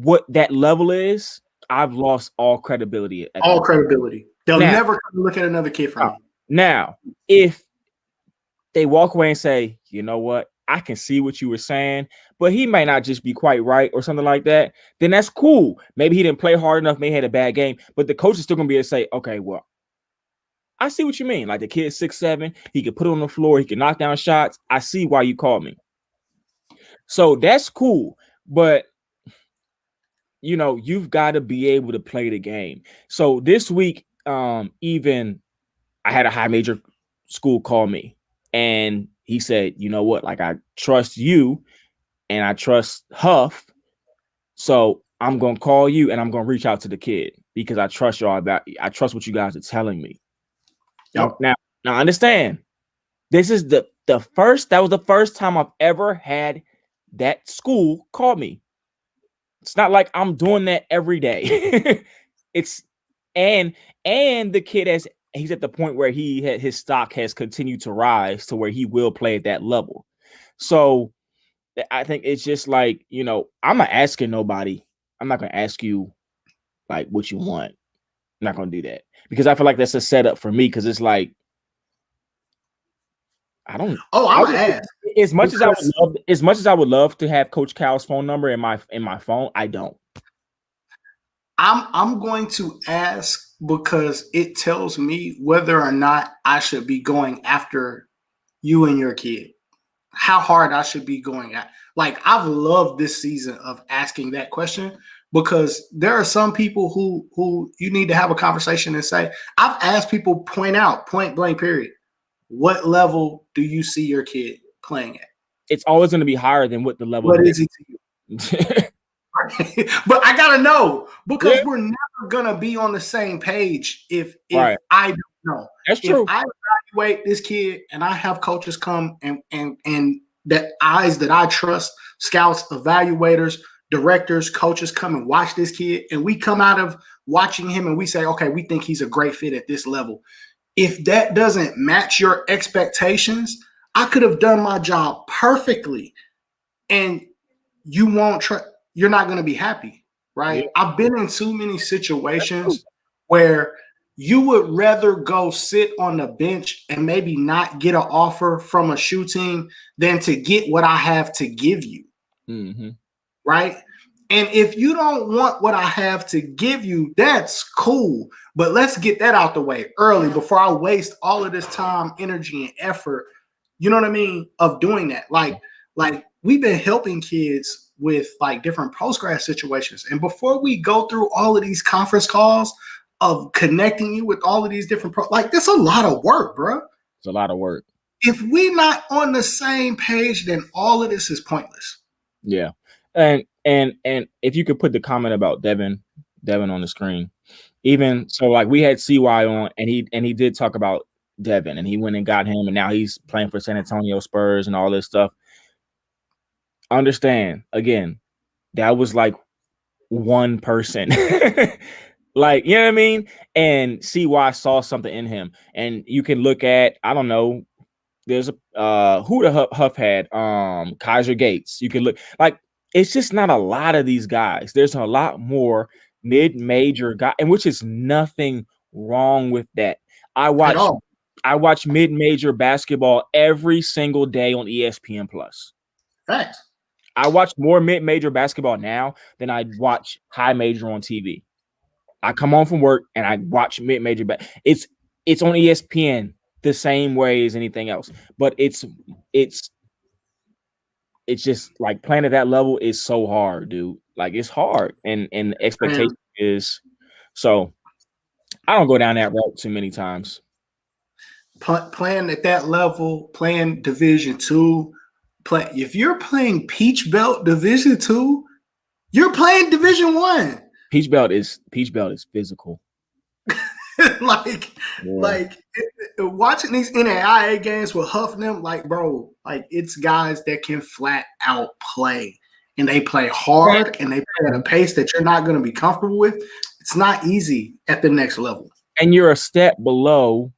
what that level is, I've lost all credibility. All credibility. They'll never come look at another kid for me. Now, if they walk away and say, you know what, I can see what you were saying, but he might not just be quite right or something like that, then that's cool. Maybe he didn't play hard enough, maybe he had a bad game, but the coach is still going to be able to say, okay, well, I see what you mean. Like the kid's 6'7", he could put it on the floor, he can knock down shots. I see why you called me. So that's cool, but you know, you've got to be able to play the game. So this week, even I had a high major school call me and he said, you know what, like I trust you and I trust Huff. So I'm going to call you and I'm going to reach out to the kid because I trust y'all I trust what you guys are telling me. Yep. Now understand, this is that was the first time I've ever had that school call me. It's not like I'm doing that every day. It's and the kid he's at the point where his stock has continued to rise to where he will play at that level. So I think it's just like, you know, I'm not asking nobody. I'm not going to ask you like what you want. I'm not going to do that because I feel like that's a setup for me. Cause it's like, I don't. Oh, I'm gonna ask. As much as I would love to have Coach Cal's phone number in my phone, I don't. I'm going to ask because it tells me whether or not I should be going after you and your kid. How hard I should be going at. Like, I've loved this season of asking that question because there are some people who you need to have a conversation and say, I've asked people point blank period, what level do you see your kid playing at? It's always going to be higher than what the level is he to you? But I gotta know because we're never gonna be on the same page if I don't know. That's true. If I evaluate this kid and I have coaches come and the eyes that I trust, scouts, evaluators, directors, coaches come and watch this kid, and we come out of watching him and we say, okay, we think he's a great fit at this level. If that doesn't match your expectations, I could have done my job perfectly, and you won't try. You're not going to be happy, right? Yeah. I've been in too many situations where you would rather go sit on the bench and maybe not get an offer from a shoe team than to get what I have to give you, right? And if you don't want what I have to give you, that's cool. But let's get that out the way early before I waste all of this time, energy, and effort, you know what I mean, of doing that. Like we've been helping kids with like different post-grad situations. And before we go through all of these conference calls of connecting you with all of these different like that's a lot of work, bro. It's a lot of work. If we're not on the same page, then all of this is pointless. Yeah. And if you could put the comment about Devin on the screen. Even so, like we had CY on and he did talk about Devin and he went and got him and now he's playing for San Antonio Spurs and all this stuff. Understand again, that was like one person. Like, you know what I mean? And CY saw something in him. And you can look at, I don't know, there's a who the Huff had Kaiser Gates. You can look like it's just not a lot of these guys. There's a lot more mid-major guy, and which is nothing wrong with that. I At watch all. mid-major basketball every single day on ESPN Plus. Facts. I watch more mid-major basketball now than I watch high major on TV. I come home from work and I watch mid-major. It's on ESPN the same way as anything else, but it's just like playing at that level is so hard, dude. Like it's hard, and the expectation is so. I don't go down that route too many times. Playing at that level, playing Division II, if you're playing Peach Belt Division II, you're playing Division I. Peach Belt is physical. like watching these NAIA games with Huff and them, like, bro, like it's guys that can flat out play, and they play hard, and they play at a pace that you're not going to be comfortable with. It's not easy at the next level, and you're a step below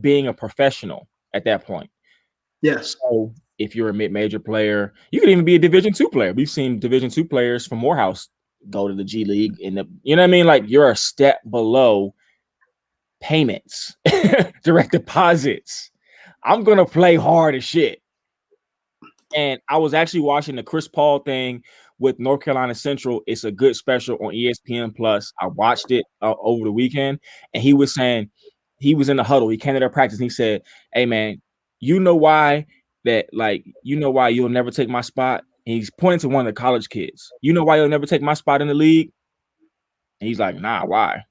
being a professional at that point. Yes. So if you're a mid-major player, you could even be a Division II player. We've seen Division II players from Morehouse go to the G League, you know what I mean? Like you're a step below payments, direct deposits. I'm gonna play hard as shit. And I was actually watching the Chris Paul thing with North Carolina Central. It's a good special on ESPN Plus. I watched it over the weekend, and he was saying he was in the huddle. He came to their practice and he said, "Hey man, you know why you'll never take my spot?" And he's pointing to one of the college kids. You know why you'll never take my spot in the league? And he's like, "Nah, why?"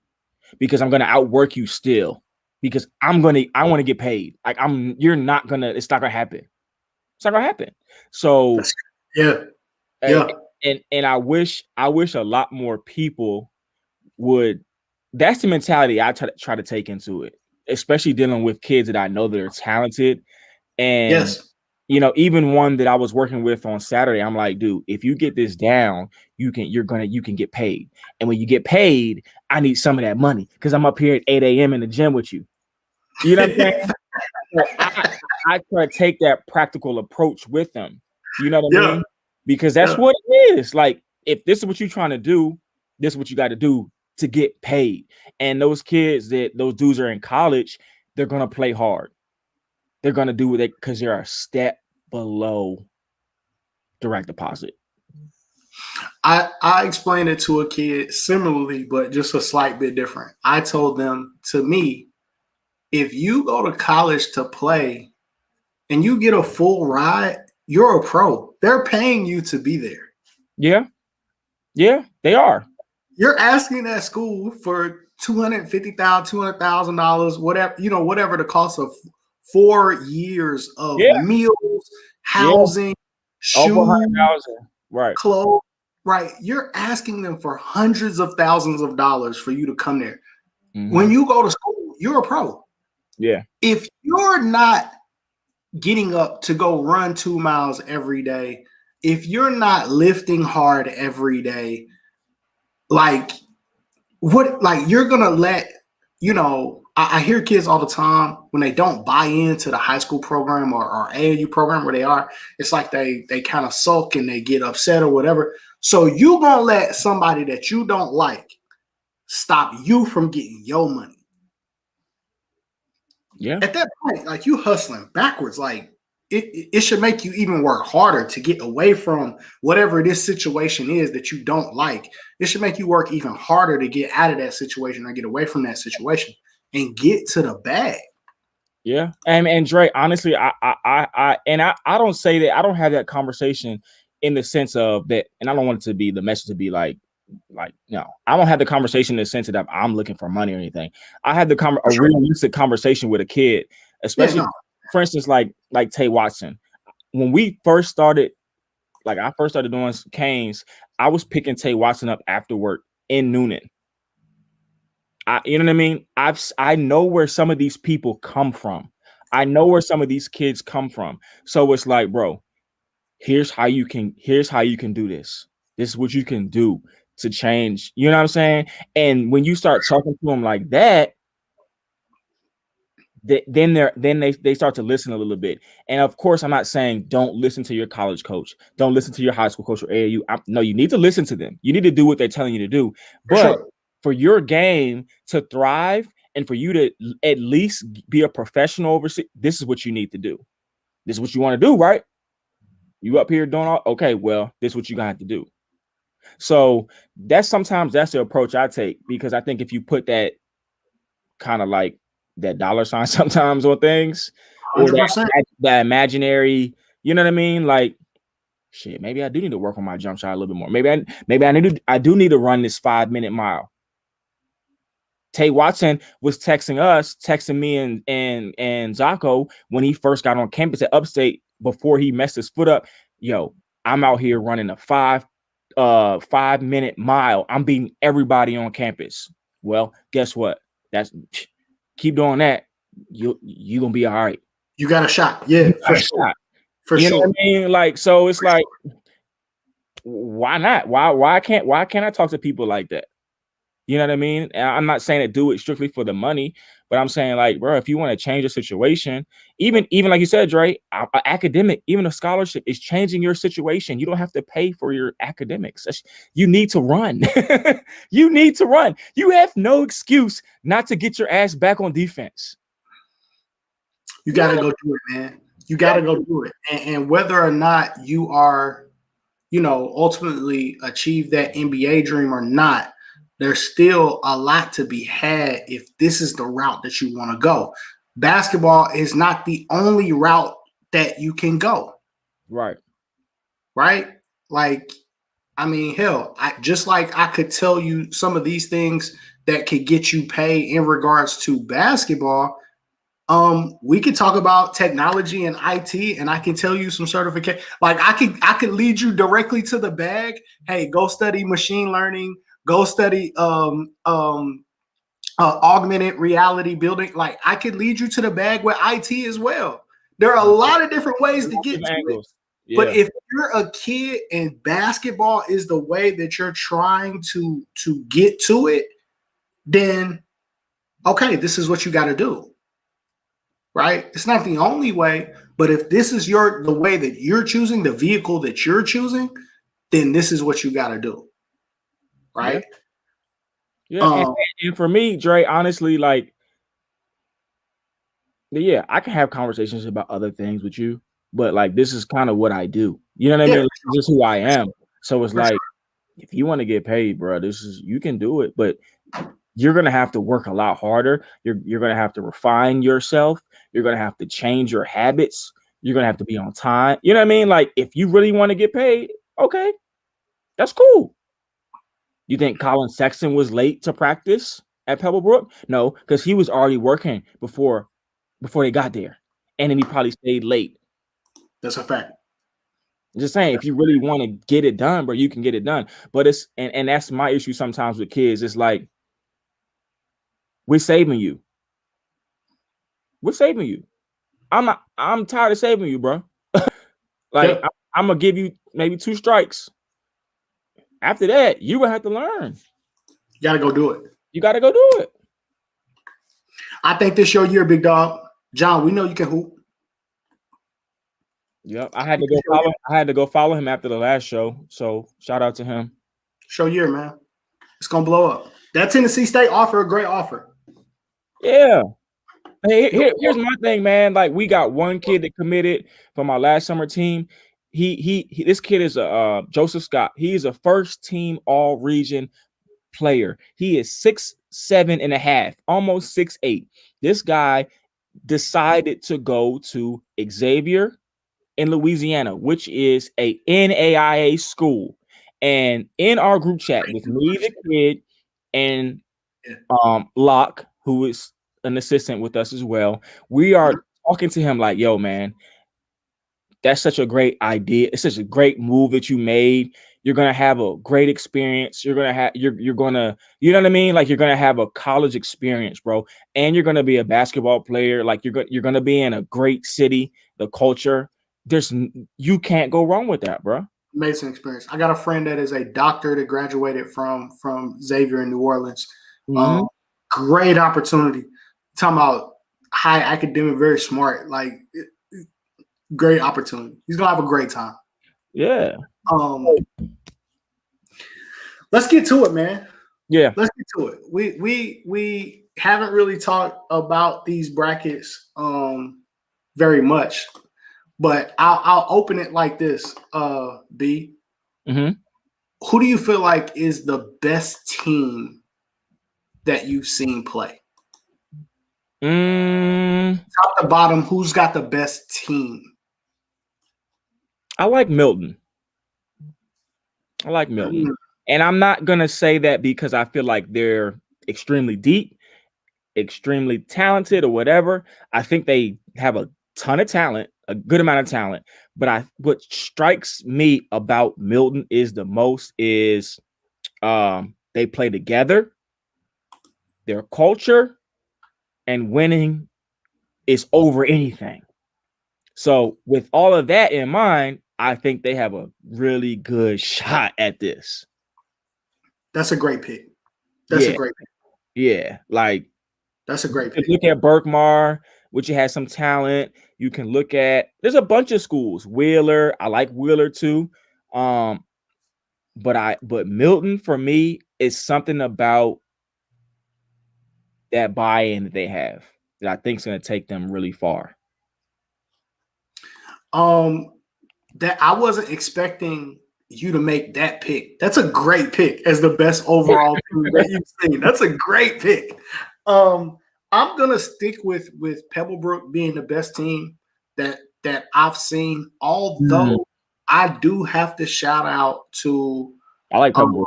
Because I'm gonna outwork you still. Because I want to get paid. Like it's not gonna happen. It's not gonna happen. So yeah. And I wish a lot more people would. That's the mentality I try to take into it, especially dealing with kids that I know that are talented. And yes. Even one that I was working with on Saturday, I'm like, dude, if you get this down, you can get paid. And when you get paid, I need some of that money because I'm up here at 8 a.m. in the gym with you. You know what I'm saying? So I try to take that practical approach with them. You know what I mean? Because that's what it is. Like, if this is what you're trying to do, this is what you got to do to get paid. And those dudes are in college, they're gonna play hard. They're gonna do it because they're a step below direct deposit. I explained it to a kid similarly, but just a slight bit different. I told them, to me, if you go to college to play and you get a full ride, you're a pro. They're paying you to be there. Yeah, they are. You're asking that school for $250,000, $200,000, whatever the cost of 4 years of meals, housing, shoes, right, clothes. Right. You're asking them for hundreds of thousands of dollars for you to come there. Mm-hmm. When you go to school, you're a pro. Yeah. If you're not getting up to go run 2 miles every day, if you're not lifting hard every day, you're going to let, I hear kids all the time when they don't buy into the high school program or AAU program where they are, it's like they kind of sulk and they get upset or whatever. So you're going to let somebody that you don't like stop you from getting your money. Yeah. At that point, like, you hustling backwards, like it should make you even work harder to get away from whatever this situation is that you don't like. It should make you work even harder to get out of that situation or get away from that situation and get to the bag. Yeah. And Dre, honestly, I don't say that. I don't have that conversation in the sense of that. And I don't want it to be the message to be like, no, I don't have the conversation in the sense that I'm looking for money or anything. I had a realistic conversation with a kid, especially, for instance, like Tay Watson. When we first started, I first started doing Canes, I was picking Tay Watson up after work in Noonan. You know what I mean? I know where some of these people come from. I know where some of these kids come from. So it's like, bro, here's how you can do this. This is what you can do to change. You know what I'm saying? And when you start talking to them like that, then they start to listen a little bit. And of course, I'm not saying don't listen to your college coach, don't listen to your high school coach or AAU. No, you need to listen to them. You need to do what they're telling you to do. But for your game to thrive and for you to at least be a professional overseas, this is what you need to do. This is what you want to do, right? You up here doing all okay. Well, this is what you got to do. So that's the approach I take, because I think if you put that kind of like that dollar sign sometimes on things, or 100%. that imaginary, you know what I mean? Like, shit, maybe I do need to work on my jump shot a little bit more. Maybe I do need to run this 5-minute mile. Tay Watson was texting me and Zacho when he first got on campus at Upstate before he messed his foot up. Yo, I'm out here running a 5-minute mile. I'm beating everybody on campus. Well, guess what? Keep doing that. You gonna be all right. You got a shot. Yeah, for sure. For you sure. know what I mean? Like, so it's like, why not? Why can't I talk to people like that? You know what I mean? And I'm not saying to do it strictly for the money, but I'm saying, like, bro, if you want to change the situation, even like you said, Dre, academic, even a scholarship is changing your situation. You don't have to pay for your academics. You need to run. You need to run. You have no excuse not to get your ass back on defense. You got to go do it, man. You got to go do it. And whether or not you are, ultimately achieve that NBA dream or not, there's still a lot to be had if this is the route that you want to go. Basketball is not the only route that you can go. Right. Right? Like, I mean, hell, just like I could tell you some of these things that could get you paid in regards to basketball. We could talk about technology and IT, and I can tell you some certification. Like I could lead you directly to the bag. Hey, go study machine learning. Go study augmented reality building. Like I could lead you to the bag with IT as well. There are a lot of different ways to get to it. Yeah. But if you're a kid and basketball is the way that you're trying to get to it, then okay, this is what you got to do. Right? It's not the only way, but if this is the way that you're choosing, the vehicle that you're choosing, then this is what you got to do. Right? Yeah. And for me, Dre, honestly, like, yeah, I can have conversations about other things with you, but like, this is kind of what I do. You know what I mean? Like, this is who I am. So it's like, if you want to get paid, bro, you can do it, but you're going to have to work a lot harder. You're going to have to refine yourself. You're going to have to change your habits. You're going to have to be on time. You know what I mean? Like, if you really want to get paid, okay, that's cool. You think Colin Sexton was late to practice at Pebblebrook? No, because he was already working before they got there. And then he probably stayed late. That's a fact. I'm just saying, if you really want to get it done, bro, you can get it done. But it's and that's my issue sometimes with kids. It's like, we're saving you. We're saving you. I'm tired of saving you, bro. Like, I'm gonna give you maybe 2 strikes. After that, you will have to learn. You gotta go do it. You gotta go do it. I think this your year, big dog. John, we know you can hoop. Yep. I had to go follow him after the last show. So shout out to him. Show year, man. It's gonna blow up. That Tennessee State offer, a great offer. Yeah. Hey, here's my thing, man. Like, we got one kid that committed from our last summer team. This kid is a Joseph Scott. He is a first team all region player. He is 6'7.5", almost 6'8". This guy decided to go to Xavier in Louisiana, which is a NAIA school. And in our group chat with me, the kid, and Locke, who is an assistant with us as well, we are talking to him like, yo, man, that's such a great idea. It's such a great move that you made. You're gonna have a great experience. You're gonna, you know what I mean? Like, you're gonna have a college experience, bro, and you're gonna be a basketball player. Like, you're gonna be in a great city. The culture, you can't go wrong with that, bro. Amazing experience. I got a friend that is a doctor that graduated from Xavier in New Orleans. Great opportunity. Talking about high academic, very smart. Like, great opportunity. He's gonna have a great time. Yeah. Let's get to it, man. Yeah. Let's get to it. We haven't really talked about these brackets very much, but I'll open it like this. B. Mm-hmm. Who do you feel like is the best team that you've seen play? Top to bottom, who's got the best team? I like Milton. And I'm not going to say that because I feel like they're extremely deep, extremely talented, or whatever. I think they have a ton of talent, a good amount of talent. But what strikes me about Milton is they play together, their culture, and winning is over anything. So with all of that in mind, I think they have a really good shot at this. That's a great pick. That's a great pick. Yeah, like that's a great pick. Look at Berkmar, which has some talent. You can look at there's a bunch of schools. Wheeler, I like Wheeler too. But Milton for me is something about that buy-in that they have that I think is going to take them really far. That I wasn't expecting you to make that pick. That's a great pick as the best overall team that you've seen. That's a great pick. I'm gonna stick with Pebblebrook being the best team that I've seen. Although I do have to shout out to I like Pebblebrook.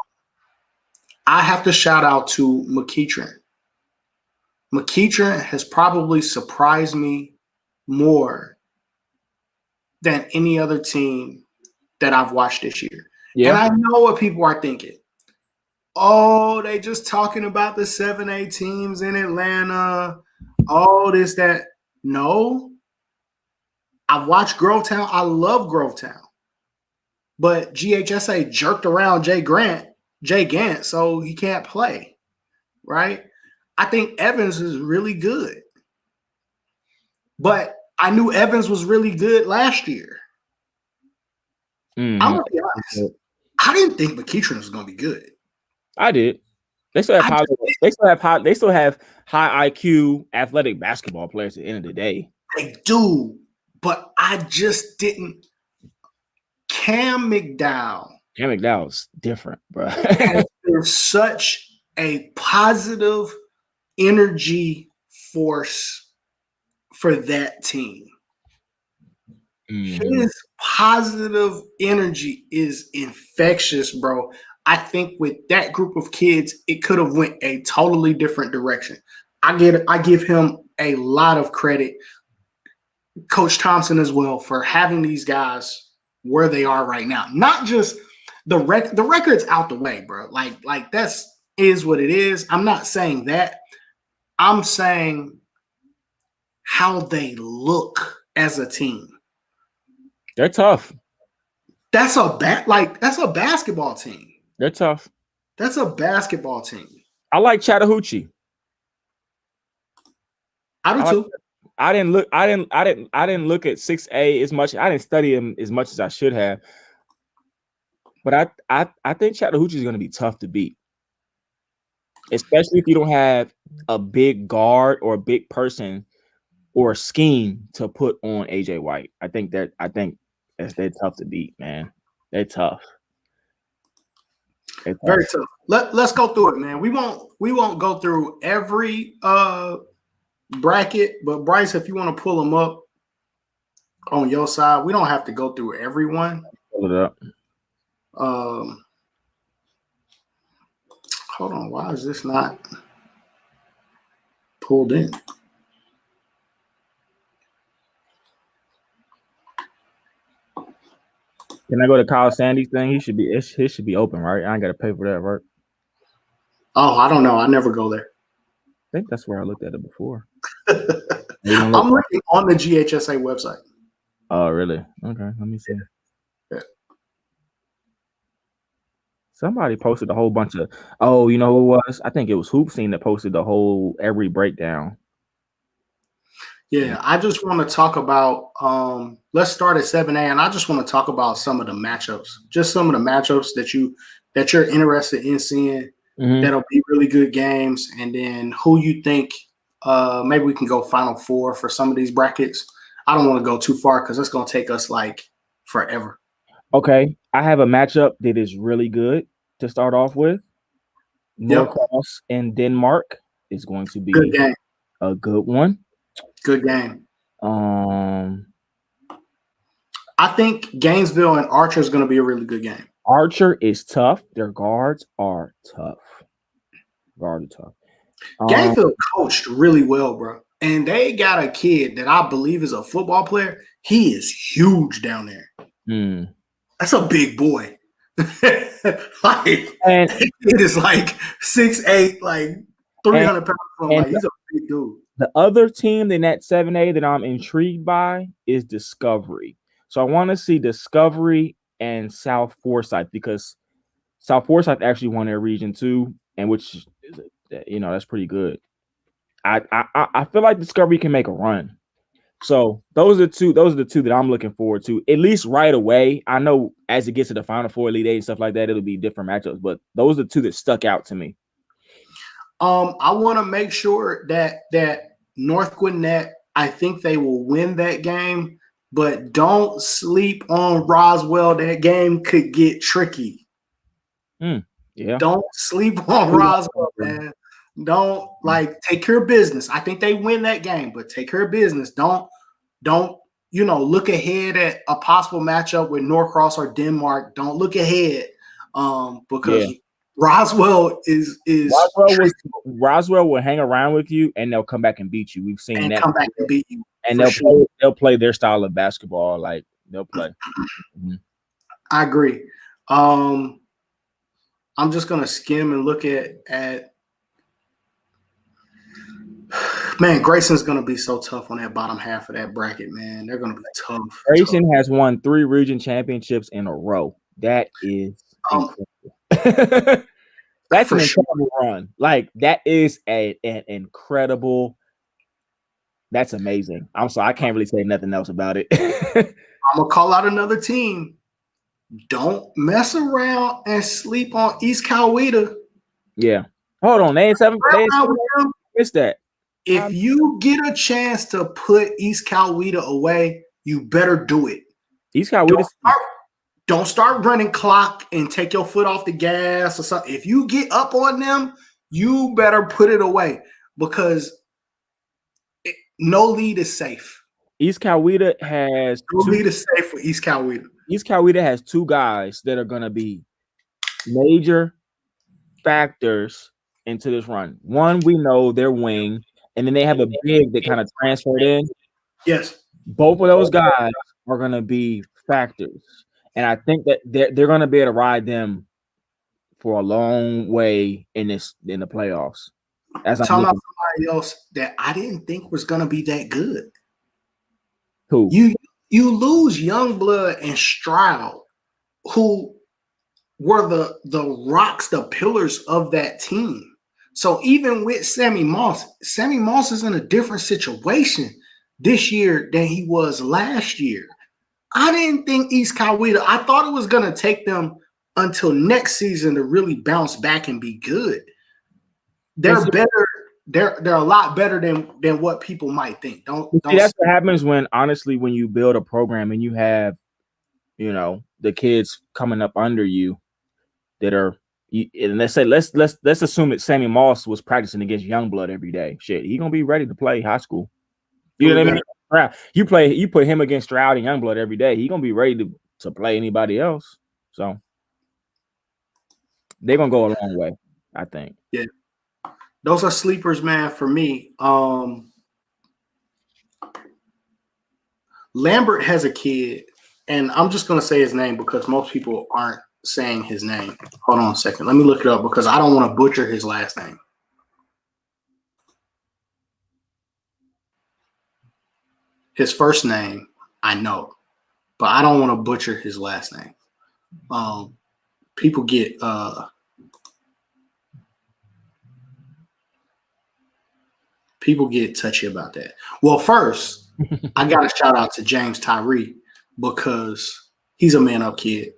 I have to shout out to McEachern. McEachern has probably surprised me more than any other team that I've watched this year. Yeah. And I know what people are thinking. Oh, they just talking about the 7A teams in Atlanta. Oh, this, that. No. I've watched Grovetown. I love Grovetown. But GHSA jerked around Jay Gant, so he can't play. Right? I think Evans is really good. But I knew Evans was really good last year. I'm gonna be honest. I didn't think McEachern was gonna be good. I did. They still have high IQ athletic basketball players at the end of the day. They do, but I just didn't. Cam McDowell's different, bro. There's such a positive energy force for that team. His positive energy is infectious, bro. I think with that group of kids, it could have went a totally different direction. I give him a lot of credit, Coach Thompson as well, for having these guys where they are right now. Not just the record's out the way, bro. Like that's is what it is. I'm not saying that. I'm saying how they look as a team. They're tough. That's a basketball team. They're tough. That's a basketball team. I like Chattahoochee. I do too. I didn't look at 6A as much. I didn't study them as much as I should have. But I think Chattahoochee is going to be tough to beat. Especially if you don't have a big guard or a big person or a scheme to put on AJ White. I think they're tough to beat, man. They're tough. Very tough. Let's go through it, man. We won't go through every bracket, but Bryce, if you want to pull them up on your side, we don't have to go through everyone. Pull it up. Hold on. Why is this not pulled in? Can I go to Kyle Sandy's thing? His should be open, right? I ain't got to pay for that, right? Oh, I don't know. I never go there. I think that's where I looked at it before. I'm looking on the GHSA website. Oh, really? Okay, let me see. Yeah. Somebody posted a whole bunch of. Oh, you know who it was? I think it was Hoop Scene that posted the whole every breakdown. Yeah, I just want to talk about let's start at 7A, and I just want to talk about some of the matchups. Just some of the matchups that you're interested in seeing Mhm. that'll be really good games, and then who you think maybe we can go Final Four for some of these brackets. I don't want to go too far because it's gonna take us like forever. Okay, I have a matchup that is really good to start off with. Yep. Norcross and Denmark is going to Good be game. a good one. Good game. Um, I think Gainesville and Archer is gonna be a really good game. Archer is tough. Their guards are tough. Guards are tough. Um, Gainesville coached really well, bro. And they got a kid that I believe is a football player. He is huge down there. hmm. That's a big boy. Like and it is like 6'8", like and 300 pounds. and Like he's a big dude. the other team in that 7A that I'm intrigued by is Discovery. So I want to see Discovery and South Forsyth because South Forsyth actually won their region too, and which is that's pretty good. I feel like Discovery can make a run. So those are the two that I'm looking forward to, at least right away. I know as it gets to the Final Four, Elite Eight, and stuff like that, it'll be different matchups, but those are the two that stuck out to me. I want to make sure that North Gwinnett, I think they will win that game, but don't sleep on Roswell. That game could get tricky. Yeah. Don't sleep on Roswell, man. Don't take care of business. I think they win that game, but take care of business. Don't look ahead at a possible matchup with Norcross or Denmark. Don't look ahead because Roswell is Roswell will hang around with you and they'll come back and beat you. We've seen and that. come back and beat you. And they'll play their style of basketball. Like they'll play. Mm-hmm. I agree. I'm just gonna skim and look at man, Grayson's gonna be so tough on that bottom half of that bracket, man. They're gonna be tough. Grayson has won 3 region championships in a row. That is incredible. That's an incredible run. Like that is an incredible. That's amazing. I'm sorry, I can't really say nothing else about it. I'm gonna call out another team. Don't mess around and sleep on East Coweta. Yeah. Hold on. They ain't 7. Missed that. If you get a chance to put East Coweta away, you better do it. East Coweta. Don't start running clock and take your foot off the gas or something. If you get up on them, you better put it away because no lead is safe. East Coweta has no lead is safe for East Coweta. East Coweta has 2 guys that are going to be major factors into this run. One, we know their wing, and then they have a big that kind of transferred in. Yes. Both of those guys are going to be factors. And I think that they're going to be able to ride them for a long way in the playoffs. As I'm talking about somebody else that I didn't think was going to be that good. Who? You lose Youngblood and Stroud, who were the rocks, the pillars of that team. So even with Sammy Moss is in a different situation this year than he was last year. I didn't think East Coweta, I thought it was going to take them until next season to really bounce back and be good. They're better. They're a lot better than what people might think. Don't see, that's what happens when you build a program and you have, the kids coming up under you that are, and let's assume that Sammy Moss was practicing against Youngblood every day. Shit, he gonna be ready to play high school. You know what I mean? You put him against Stroud and Youngblood every day. He gonna be ready to play anybody else. So they're gonna go a long way, I think. Yeah, those are sleepers, man. For me, Lambert has a kid, and I'm just gonna say his name because most people aren't saying his name. Hold on a second. Let me look it up because I don't want to butcher his last name. His first name, I know, but I don't want to butcher his last name. People get People get touchy about that. Well, first, I got to shout out to James Tyree because he's a man up kid,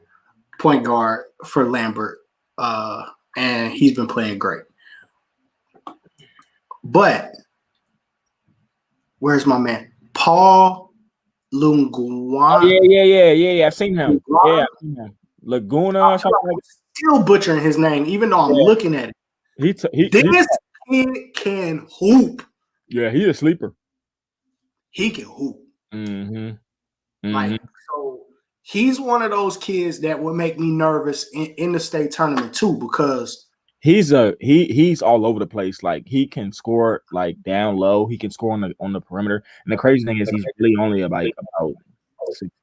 point guard for Lambert, and he's been playing great. But where's my man? Paul Lungwan. Oh, yeah. I've seen him. Yeah, I've seen him. Laguna or something like that. Still butchering his name, even though I'm looking at it. This kid can hoop. Yeah, he's a sleeper. He can hoop. Mm-hmm. Like, so he's one of those kids that would make me nervous in the state tournament too, because he's all over the place. Like, he can score like down low. He can score on the perimeter. And the crazy thing is he's really only about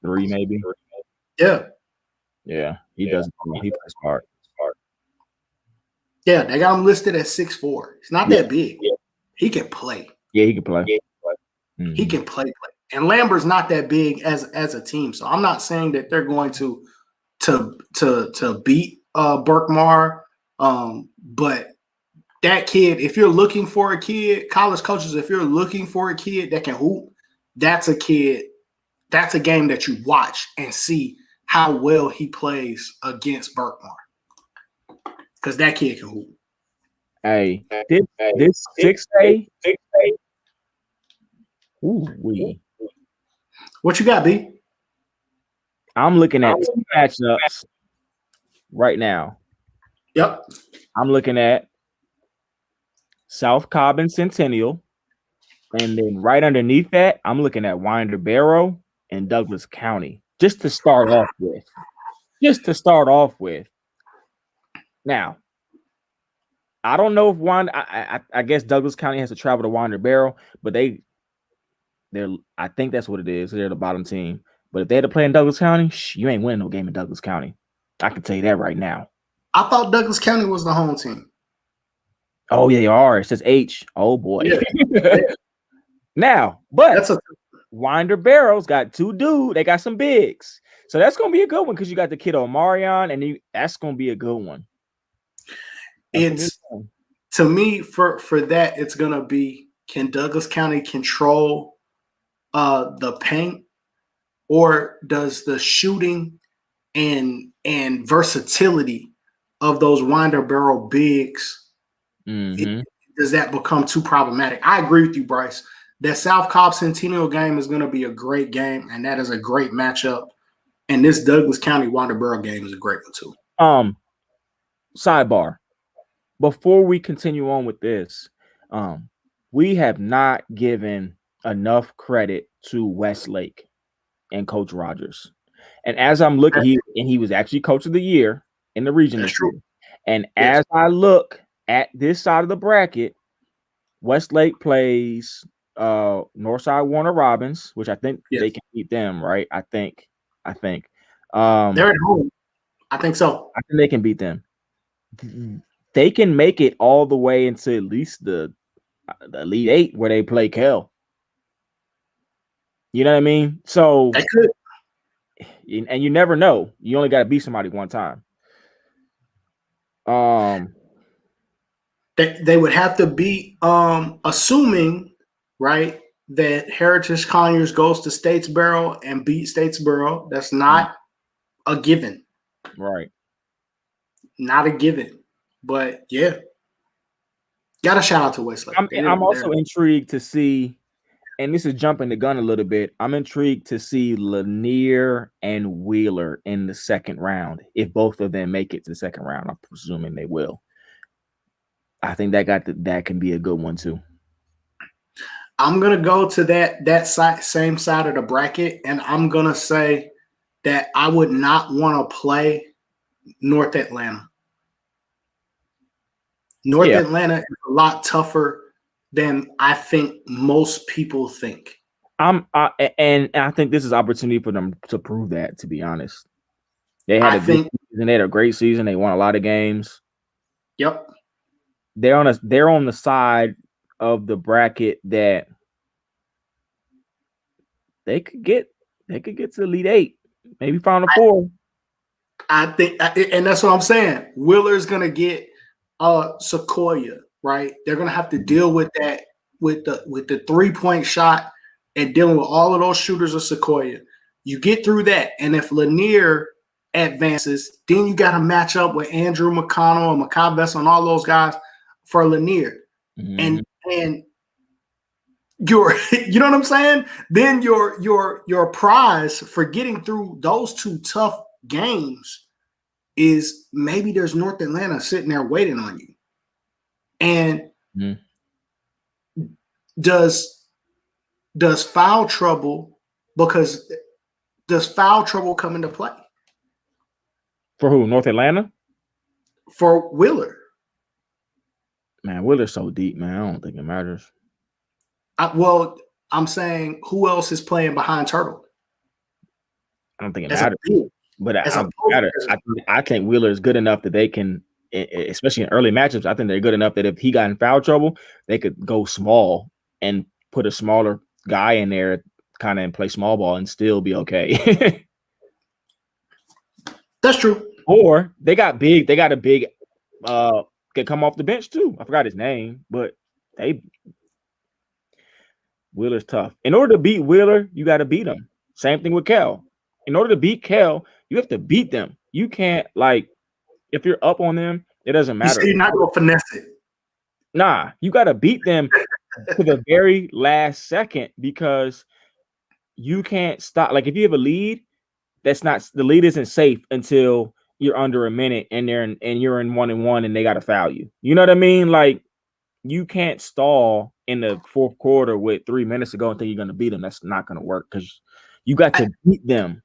6'3", maybe. Yeah, he does. He plays hard. Yeah, they got him listed at 6'4". He's not that big. He can play. Yeah, he can play. He can play. And Lambert's not that big as a team, so I'm not saying that they're going to beat Berkmar. But that kid, if you're looking for a kid, college coaches, if you're looking for a kid that can hoop, that's a kid. That's a game that you watch and see how well he plays against Berkmar, because that kid can hoop. Hey, this 6A. Ooh, what you got, B? I'm looking at 2 matchups right now. Yep. I'm looking at South Cobb and Centennial. And then right underneath that, I'm looking at Winder Barrow and Douglas County. Just to start off with. Now, I don't know if I guess Douglas County has to travel to Winder Barrow, but they're I think that's what it is. They're the bottom team. But if they had to play in Douglas County, you ain't winning no game in Douglas County. I can tell you that right now. I thought Douglas County was the home team. Oh, yeah, you are. It says H. Oh, boy. Yeah. Now, but Winder Barrow's got 2 dudes. They got some bigs. So that's going to be a good one because you got the kid Omarion, and that's going to be a good one. To me, for that, it's going to be, can Douglas County control the paint, or does the shooting and versatility of those Winder Barrow bigs, does that become too problematic? I agree with you, Bryce. That South Cobb Centennial game is going to be a great game, and that is a great matchup. And this Douglas County Winder Barrow game is a great one too. Sidebar. Before we continue on with this, we have not given enough credit to Westlake and Coach Rogers. And as I'm looking, he was actually Coach of the Year in the region this year. And as I look at this side of the bracket, Westlake plays Northside Warner Robins, which I think they can beat them, right? I think. They're at home. I think so. I think they can beat them. They can make it all the way into at least the Elite 8 where they play Kell. You know what I mean? So they could. And you never know. You only got to beat somebody one time. They would have to beat, assuming, right, that Heritage Conyers goes to Statesboro and beat Statesboro. That's not a given. Right. Not a given. But, yeah. Got to shout out to Westlake. I'm also intrigued to see, and this is jumping the gun a little bit, I'm intrigued to see Lanier and Wheeler in the second round. If both of them make it to the second round, I'm presuming they will. I think that can be a good one too. I'm gonna go to that same side of the bracket, and I'm gonna say that I would not want to play North Atlanta. North Atlanta is a lot tougher than I think most people think. And I think this is opportunity for them to prove that. To be honest, they had season. They had a great season. They won a lot of games. Yep. They're on the side of the bracket that they could get to Elite 8, maybe Final 4. I think, and that's what I'm saying. Wheeler's gonna get Sequoia, right? They're gonna have to deal with that with the 3-point shot and dealing with all of those shooters of Sequoia. You get through that, and if Lanier advances, then you got to match up with Andrew McConnell and Makai Vessel and all those guys for Lanier. Mm-hmm. And your, you know what I'm saying? Then your prize for getting through those two tough games is maybe there's North Atlanta sitting there waiting on you. And does foul trouble does foul trouble come into play? For who? North Atlanta? For Wheeler. Man, Wheeler's so deep, man. I don't think it matters. Well, I'm saying who else is playing behind Turtle? I don't think it matters. But I think Wheeler is good enough that they can, especially in early matchups, I think they're good enough that if he got in foul trouble, they could go small and put a smaller guy in there kind of and play small ball and still be okay. That's true. Or they got a big can come off the bench too. I forgot his name, but Wheeler's tough. In order to beat Wheeler, you got to beat him. Same thing with Kel. In order to beat Kel, you have to beat them. You can't, like, if you're up on them, it doesn't matter. You're not going to finesse it. Nah, you got to beat them to the very last second because you can't stop. Like, if you have a lead, the lead isn't safe until you're under a minute and you're in 1-1 and they got to foul you. You know what I mean? Like, you can't stall in the fourth quarter with 3 minutes to go and think you're going to beat them. That's not going to work because you got to beat them.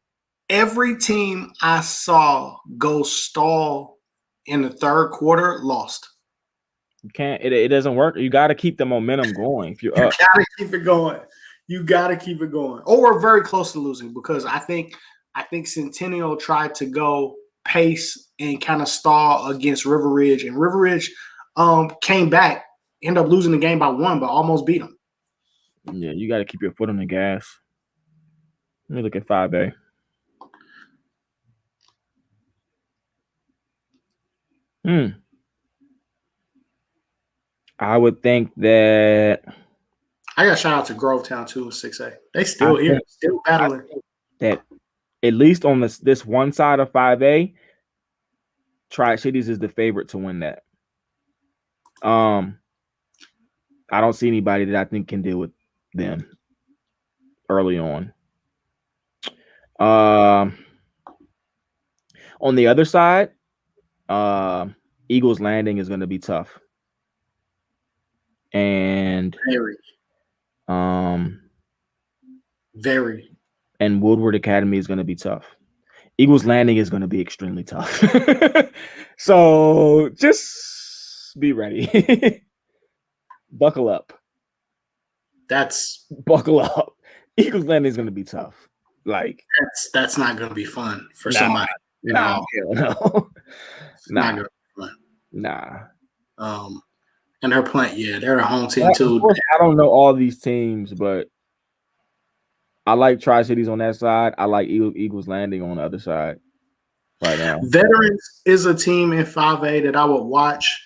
Every team I saw go stall in the third quarter lost. You can't. It doesn't work. You got to keep the momentum going. If you're up, you got to keep it going. You got to keep it going. Or we're very close to losing because I think Centennial tried to go pace and kind of stall against River Ridge, and River Ridge came back, ended up losing the game by 1, but almost beat them. Yeah, you got to keep your foot on the gas. Let me look at 5A. I would think that I got shout out to Grovetown too in 6A. They still here, still battling. That at least on this one side of 5A, Tri-Cities is the favorite to win that. I don't see anybody that I think can deal with them early on. On the other side, Eagles Landing is going to be tough. And very. And Woodward Academy is going to be tough. Eagles Landing is going to be extremely tough. So just be ready. Buckle up. Buckle up. Eagles Landing is going to be tough. Like that's not going to be fun for somebody. No. It's not going to be fun. And they're playing. They're a home team too. I don't know all these teams, but I like Tri-Cities on that side. I like Eagles Landing on the other side right now. Veterans is a team in 5A that I would watch.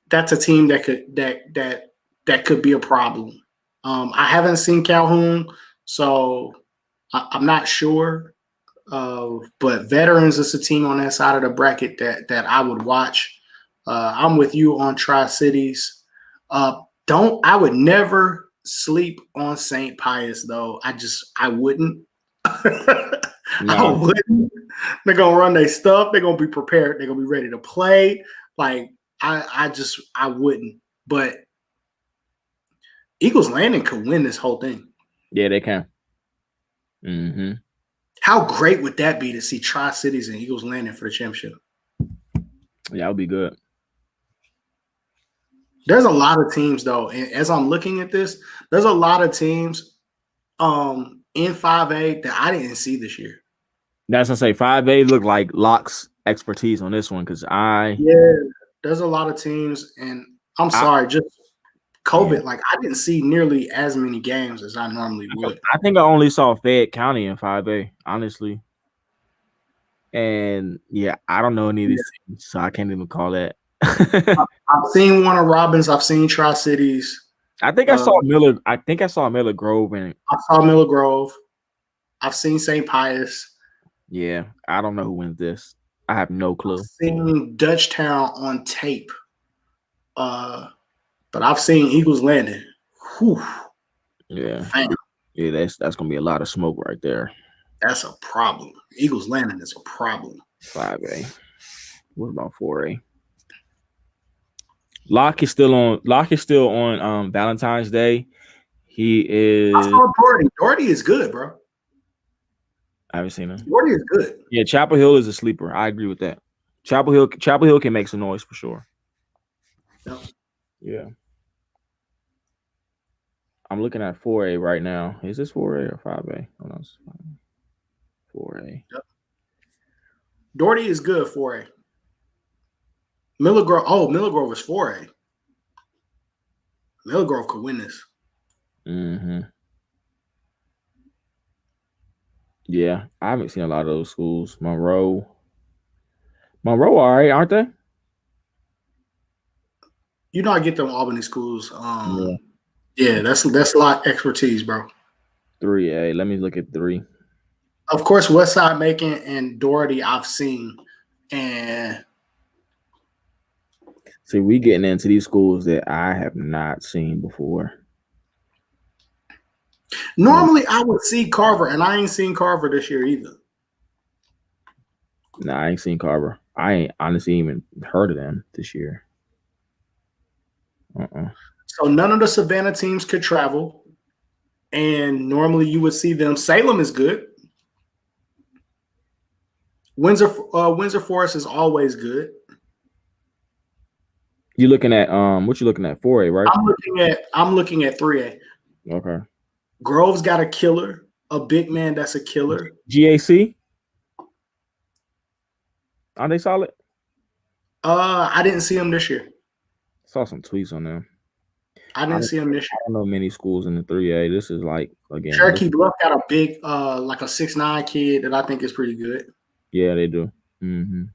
That's a team that could be a problem. I haven't seen Calhoun, so I'm not sure. But Veterans is a team on that side of the bracket that I would watch. I'm with you on Tri-Cities. I would never sleep on St. Pius though. I wouldn't. No. I wouldn't. They're gonna run their stuff. They're gonna be prepared. They're gonna be ready to play. Like I wouldn't. But Eagles Landing could win this whole thing. Yeah, they can. Mm-hmm. How great would that be to see Tri-Cities and Eagles Landing for the championship? Yeah, that would be good. There's a lot of teams, though, and as I'm looking at this, there's a lot of teams in 5A that I didn't see this year. That's what I say. 5A look like Locke's expertise on this one because there's a lot of teams, and I'm sorry, just COVID. Yeah. Like I didn't see nearly as many games as I normally would. I think I only saw Fayette County in 5A, honestly. And yeah, I don't know any of these teams, so I can't even call that. I've seen Warner Robins. I've seen Tri Cities. I think I saw Miller. I think I saw Miller Grove, and I saw Miller Grove. I've seen St. Pius. yeah, I don't know who wins this. I have no clue. I've seen Dutchtown on tape. But I've seen Eagles Landing. Whew. Yeah, Damn. yeah, that's gonna be a lot of smoke right there. That's a problem. Eagles Landing is a problem. 5A. What about 4A? Locke is still on Valentine's Day. He is. I saw Doherty. Doherty is good, bro. I haven't seen him. Doherty is good. Yeah, Chapel Hill is a sleeper. I agree with that. Chapel Hill can make some noise for sure. Yep. Yeah. I'm looking at 4A right now. Is this 4A or 5A? Hold on. 4A. Yep. Doherty is good, 4A. Miller Grove. Oh, Miller Grove is 4A. Miller Grove could win this. Mm-hmm. Yeah, I haven't seen a lot of those schools. Monroe, all right, aren't they? You know, I get them Albany schools. Yeah, that's a lot of expertise, bro. 3A. Let me look at 3. Of course, Westside Macon and Doherty I've seen. And see, we getting into these schools that I have not seen before. Normally I would see Carver, and I ain't seen Carver this year either. Nah, I ain't seen Carver. I ain't honestly even heard of them this year. So none of the Savannah teams could travel, and normally you would see them. Salem is good. Windsor Forest is always good. You looking at what you looking at? 4A, right? I'm looking at 3A. Okay. Grove's got a killer, a big man that's a killer. GAC? Are they solid? I didn't see them this year. Saw some tweets on them. I didn't see them this year. I don't know many schools in the 3A. This is like, again, Cherokee Bluff got a big like a 6'9" kid that I think is pretty good. Yeah, they do. Mm-hmm.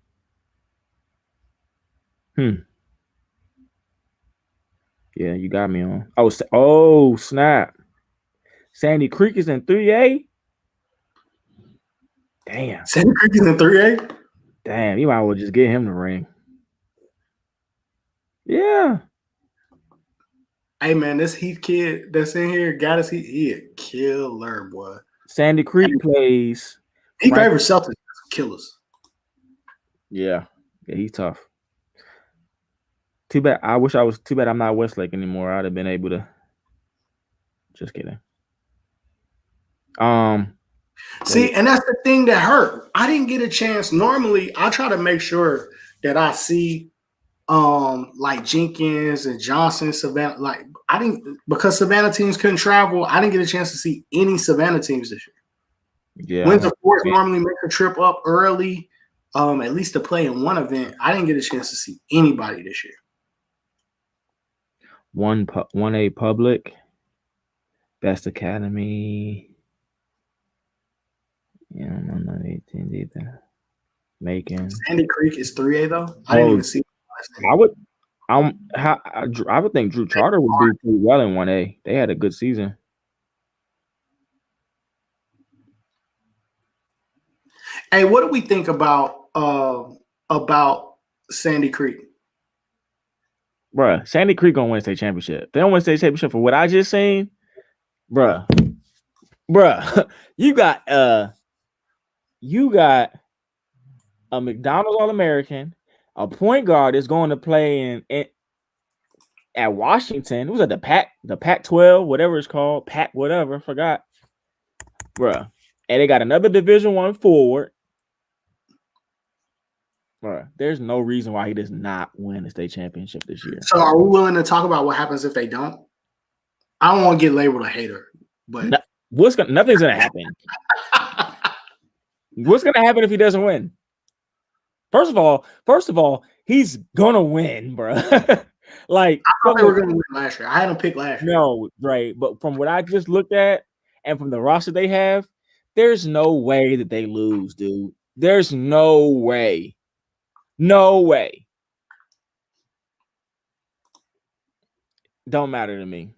Yeah, you got me on. Oh, snap. Sandy Creek is in 3A? Damn. Sandy Creek is in 3A? Damn, you might as well just get him the ring. Yeah. Hey, man, this Heath kid that's in here, got us. He a killer, boy. Sandy Creek plays. He favors Celtics killers. Yeah, he's tough. Too bad. Too bad I'm not Westlake anymore. I'd have been able to. Just kidding. See, and that's the thing that hurt. I didn't get a chance. Normally, I try to make sure that I see like Jenkins and Johnson, Savannah. Like I didn't, because Savannah teams couldn't travel. I didn't get a chance to see any Savannah teams this year. Yeah. Windsor Forest normally make a trip up early, at least to play in one event. I didn't get a chance to see anybody this year. 1A public, best academy. Yeah, I'm not 18 either. Macon. Sandy Creek is 3A though. I didn't even see. I would think Drew Charter would do pretty well in 1A. They had a good season. Hey, what do we think about Sandy Creek? Bruh, Sandy Creek gonna win state championship. They don't win state championship for what I just seen. Bruh, you got a McDonald's All-American, a point guard is going to play at Washington. It was at the Pac-12, whatever it's called, Pac whatever, forgot. Bruh. And they got another Division I forward. Bruh, there's no reason why he does not win the state championship this year. So are we willing to talk about what happens if they don't? I don't want to get labeled a hater, but nothing's gonna happen. What's gonna happen if he doesn't win? First of all, he's gonna win, bro. Like I thought they were gonna win last year. I had him pick last year. No, right. But from what I just looked at and from the roster they have, there's no way that they lose, dude. There's no way. No way. Don't matter to me.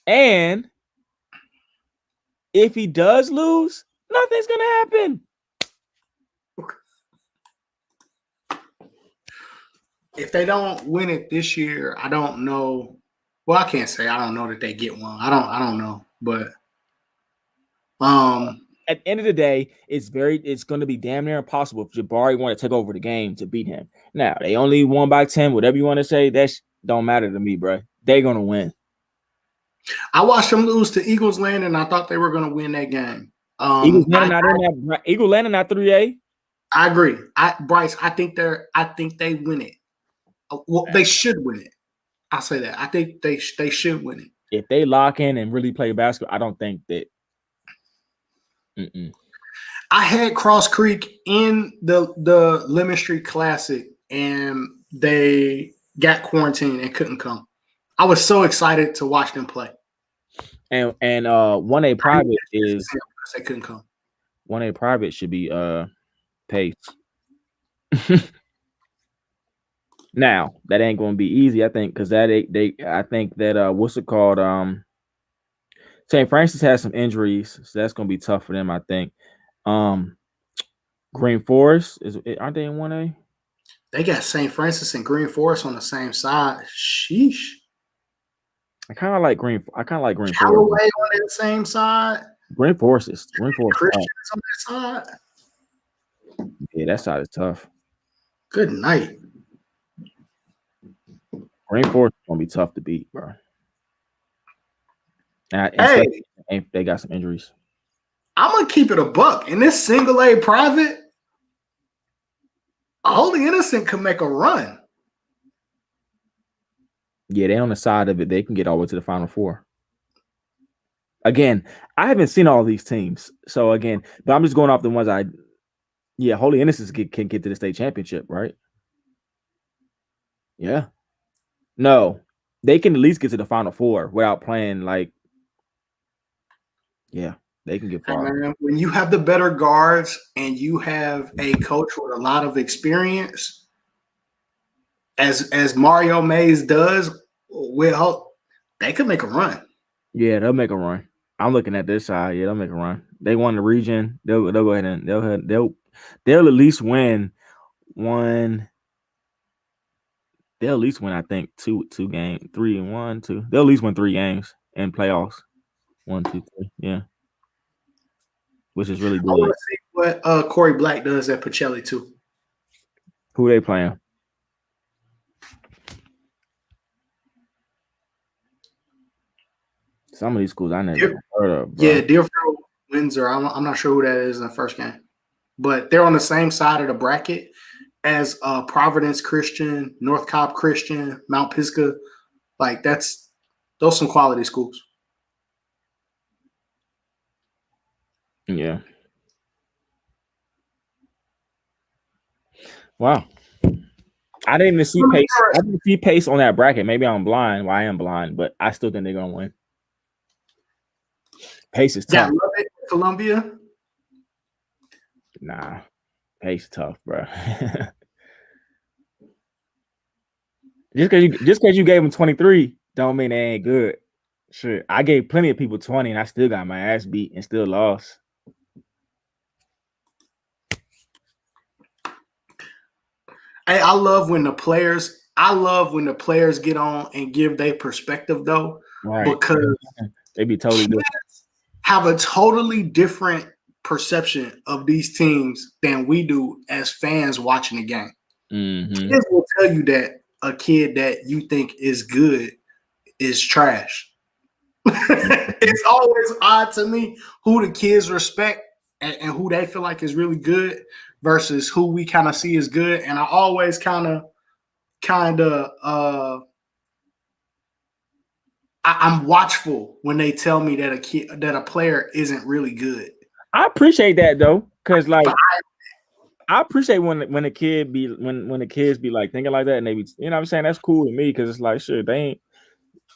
And if he does lose, nothing's gonna happen. If they don't win it this year, I don't know. Well, I can't say I don't know that they get one. I don't know. But at the end of the day, it's going to be damn near impossible if Jabari want to take over the game to beat him. Now, they only won by 10, whatever you want to say, that don't matter to me, bro. They're going to win. I watched them lose to Eagles Land, and I thought they were going to win that game. Eagles landing not 3A. I agree. Bryce, I think they win it. Well, they should win it. I'll say that. I think they should win it. If they lock in and really play basketball, I don't think that. I had Cross Creek in the Lemon Street Classic, and they got quarantined and couldn't come. I was so excited to watch them play. And 1A private is they couldn't come. 1A private should be Pace. Now that ain't gonna be easy, I think, because I think that what's it called? St. Francis has some injuries, so that's gonna be tough for them, I think. Green Forest aren't they in 1A? They got St. Francis and Green Forest on the same side. Sheesh. I kind of like Green Callaway Forest. on the same side. Green Forest. Christians on that side. Yeah, that side is tough. Good night. Green Forest is gonna be tough to beat, bro. And they got some injuries. I'm gonna keep it a buck. In this single A private, Holy Innocent can make a run. Yeah, they on the side of it. They can get all the way to the Final Four. Again, I haven't seen all these teams, so again, but I'm just going off the ones Holy Innocents can get to the state championship, right? Yeah. No, they can at least get to the Final Four without playing like. Yeah, they can get far. Man, when you have the better guards and you have a coach with a lot of experience, as Mario Mays does, well, they could make a run. Yeah, they'll make a run. I'm looking at this side. Yeah, they'll make a run. They won the region. They'll go ahead and they'll at least win one. They'll at least win, I think, two games, 3-1, 2. They'll at least win 3 games in playoffs. 1, 2, 3. Yeah. Which is really good. I want to see what Corey Black does at Pacelli too. Who they playing? Some of these schools I never heard of. Bro. Yeah, Deerfield, Windsor. I'm not sure who that is in the first game, but they're on the same side of the bracket as Providence Christian, North Cobb Christian, Mount Pisgah. Like those some quality schools. Yeah. Wow. I didn't even see Pace. I didn't see Pace on that bracket. Maybe I'm blind. Well, I am blind, but I still think they're gonna win. Pace is tough. Yeah, Lubbock, Columbia. Nah, Pace tough, bro. just because you gave them 23, don't mean they ain't good. Sure, I gave plenty of people 20, and I still got my ass beat and still lost. Hey, I love when the players get on and give their perspective though, right? Because they be totally different. Have a totally different perception of these teams than we do as fans watching the game. Mm-hmm. Kids will tell you that a kid that you think is good is trash. It's always odd to me who the kids respect and who they feel like is really good versus who we kind of see as good. And I always I'm watchful when they tell me that a player isn't really good. I appreciate that though, because like I appreciate when the kids be like thinking like that, and they be, you know what I'm saying, that's cool to me because it's like shit,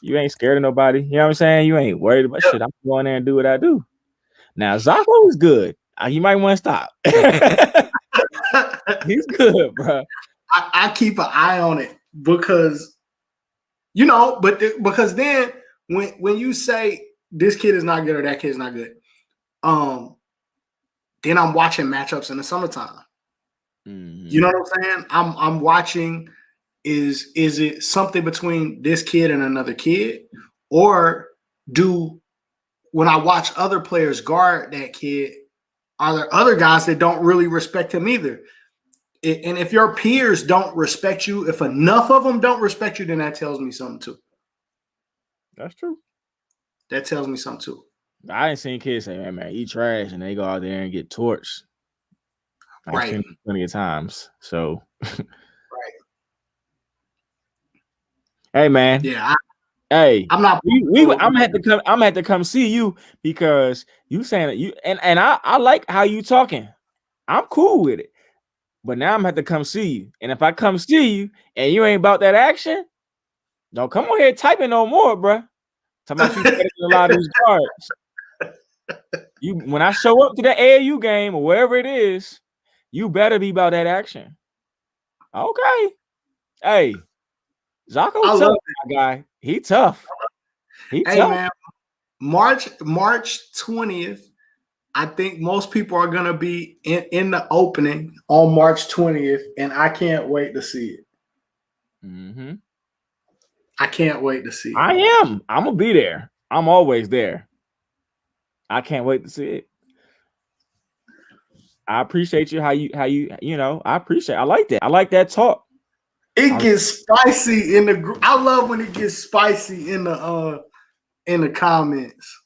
you ain't scared of nobody, you know what I'm saying, you ain't worried about shit. I'm going there and do what I do. Now Zocco is good. You might want to stop. He's good, bro. I keep an eye on it because You know, but because then when you say this kid is not good or that kid is not good, then I'm watching matchups in the summertime. Mm-hmm. You know what I'm saying? I'm watching is it something between this kid and another kid, or when I watch other players guard that kid, are there other guys that don't really respect him either? And if your peers don't respect you, if enough of them don't respect you, then that tells me something too. That's true. That tells me something too. I ain't seen kids say, man, eat trash, and they go out there and get torched. I've seen it plenty of times. So, right. Hey, man. Yeah. Hey, I'm not. I'm gonna have to come see you because you saying that you and I like how you talking. I'm cool with it. But now I'm gonna have to come see you. And if I come see you and you ain't about that action, don't come on here typing no more, bro. Talking about you better than a lot of these cards. When I show up to the AAU game or wherever it is, you better be about that action. Okay. Hey, Zocco tough, my guy. He tough. He tough. Man, March 20th. I think most people are gonna be in the opening on March 20th, and I can't wait to see it. Mm-hmm. I can't wait to see it. I am. I'm gonna be there. I'm always there. I can't wait to see it. I appreciate you. How you you know. I appreciate. I like that. I like that talk. It gets spicy in the group. I love when it gets spicy in the comments.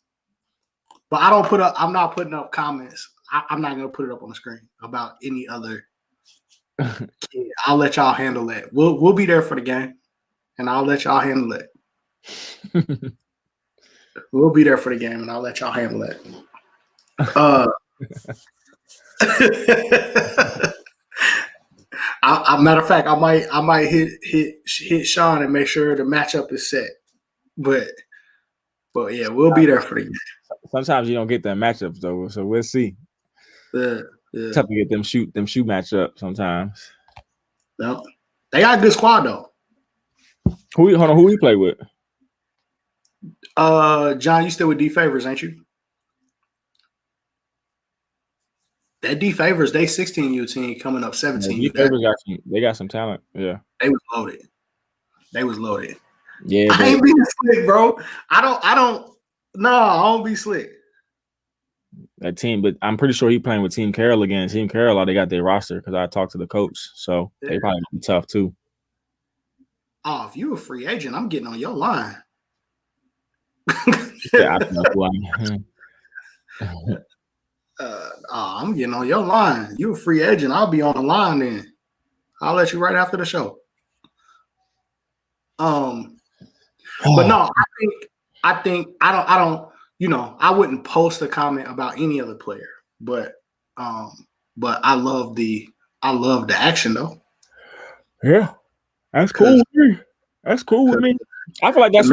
But I don't put up. I'm not putting up comments. I'm not gonna put it up on the screen about any other kid. I'll let y'all handle that. We'll be there for the game, and I'll let y'all handle it. We'll be there for the game, and I'll let y'all handle it. Matter of fact, I might hit Sean and make sure the matchup is set. But yeah, we'll be there for the game. Sometimes you don't get that matchup though, so we'll see. Yeah. Tough to get them shoot matchup sometimes. No, they got a good squad though. Who we play with? John, you still with D Favors, ain't you? That D Favors, they 16U team coming up 17U. They got some talent. Yeah, they was loaded. Yeah, I ain't being slick, bro. I don't be slick. That team, but I'm pretty sure he playing with Team Carroll again. Team Carroll, they got their roster because I talked to the coach, so they probably be tough too. Oh, if you a free agent, I'm getting on your line. Yeah, I know who I am. I'm getting on your line. You a free agent. I'll be on the line then. I'll let you right after the show. But no, I think I don't, I wouldn't post a comment about any other player, but I love the action though. Yeah. That's cool with me. That's cool with me. I feel like that's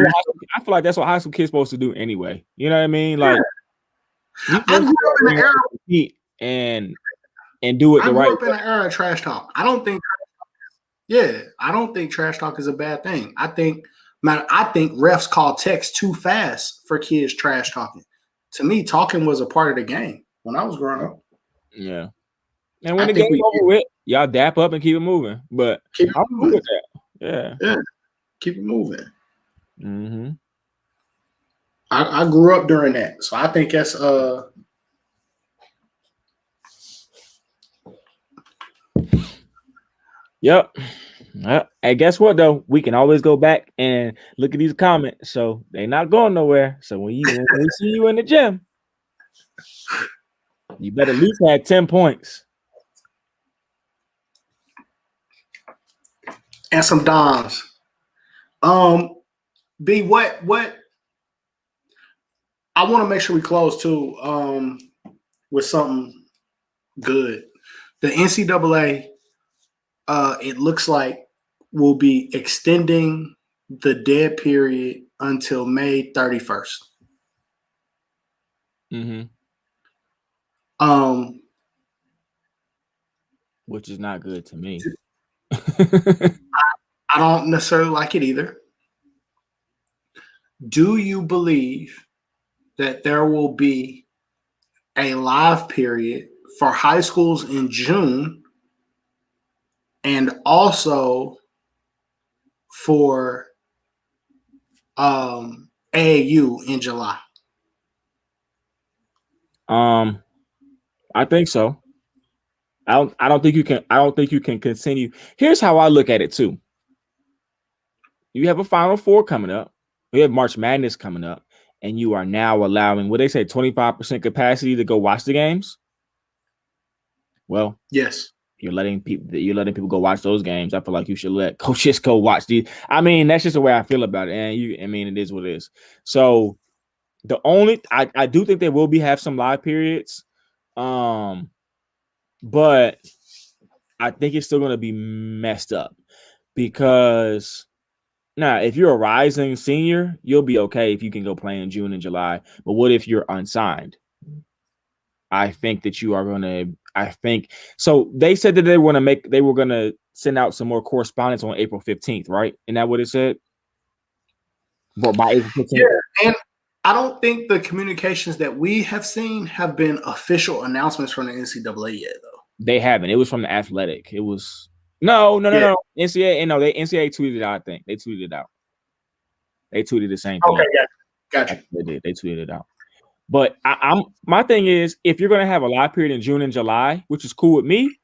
what high school kids supposed to do anyway. You know what I mean? Like I grew up in the era and do it the right way. I grew up in the era of trash talk. I don't think trash talk is a bad thing. I think refs call text too fast for kids trash talking. To me, talking was a part of the game when I was growing up. Yeah. And when the game's over with, y'all dap up and keep it moving. But I'm cool with that. Yeah. Keep it moving. Mm-hmm. I grew up during that. So I think that's Yep. Hey, guess what though? We can always go back and look at these comments. So they're not going nowhere. So when we see you in the gym, you better at least have 10 points. And some dimes. B, what I want to make sure we close too with something good. The NCAA, it looks like will be extending the dead period until May 31st. Mm-hmm. Which is not good to me. I don't necessarily like it either. Do you believe that there will be a live period for high schools in June and also for AAU in July? I think so. I don't think you can continue. Here's how I look at it too. You have a Final Four coming up. We have March Madness coming up, and you are now allowing what they say 25% capacity to go watch the games. Well, Yes. you're letting people go watch those games. I feel like you should let coaches go watch these. I mean, that's just the way I feel about it. And I mean, it is what it is. So I do think there will have some live periods. But I think it's still going to be messed up because now if you're a rising senior, you'll be okay if you can go play in June and July. But what if you're unsigned? I think that you are going to. I think so. They said that they were going to send out some more correspondence on April 15th, right? Isn't that what it said? But by April 15th. Yeah, and I don't think the communications that we have seen have been official announcements from the NCAA yet, though. They haven't. It was from the Athletic. It was no. NCAA, no, NCAA tweeted it out. I think they tweeted it out. They tweeted the same thing. Okay, gotcha. They did. They tweeted it out. But my thing is, if you're going to have a live period in June and July, which is cool with me,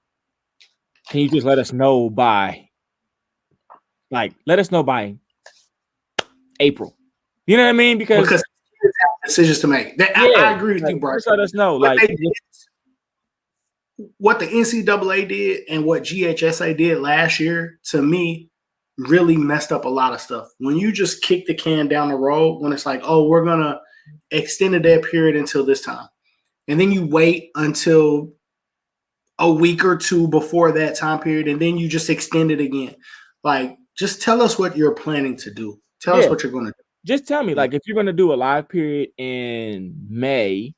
can you just let us know by April? You know what I mean? Because kids have decisions to make. I agree with you, bro. Just let us know. What the NCAA did and what GHSA did last year, to me, really messed up a lot of stuff. When you just kick the can down the road, when it's like, oh, we're going to extend that period until this time. And then you wait until a week or two before that time period, and then you just extend it again. Like, just tell us what you're planning to do. Tell us what you're going to do. Just tell me, like, if you're going to do a live period in May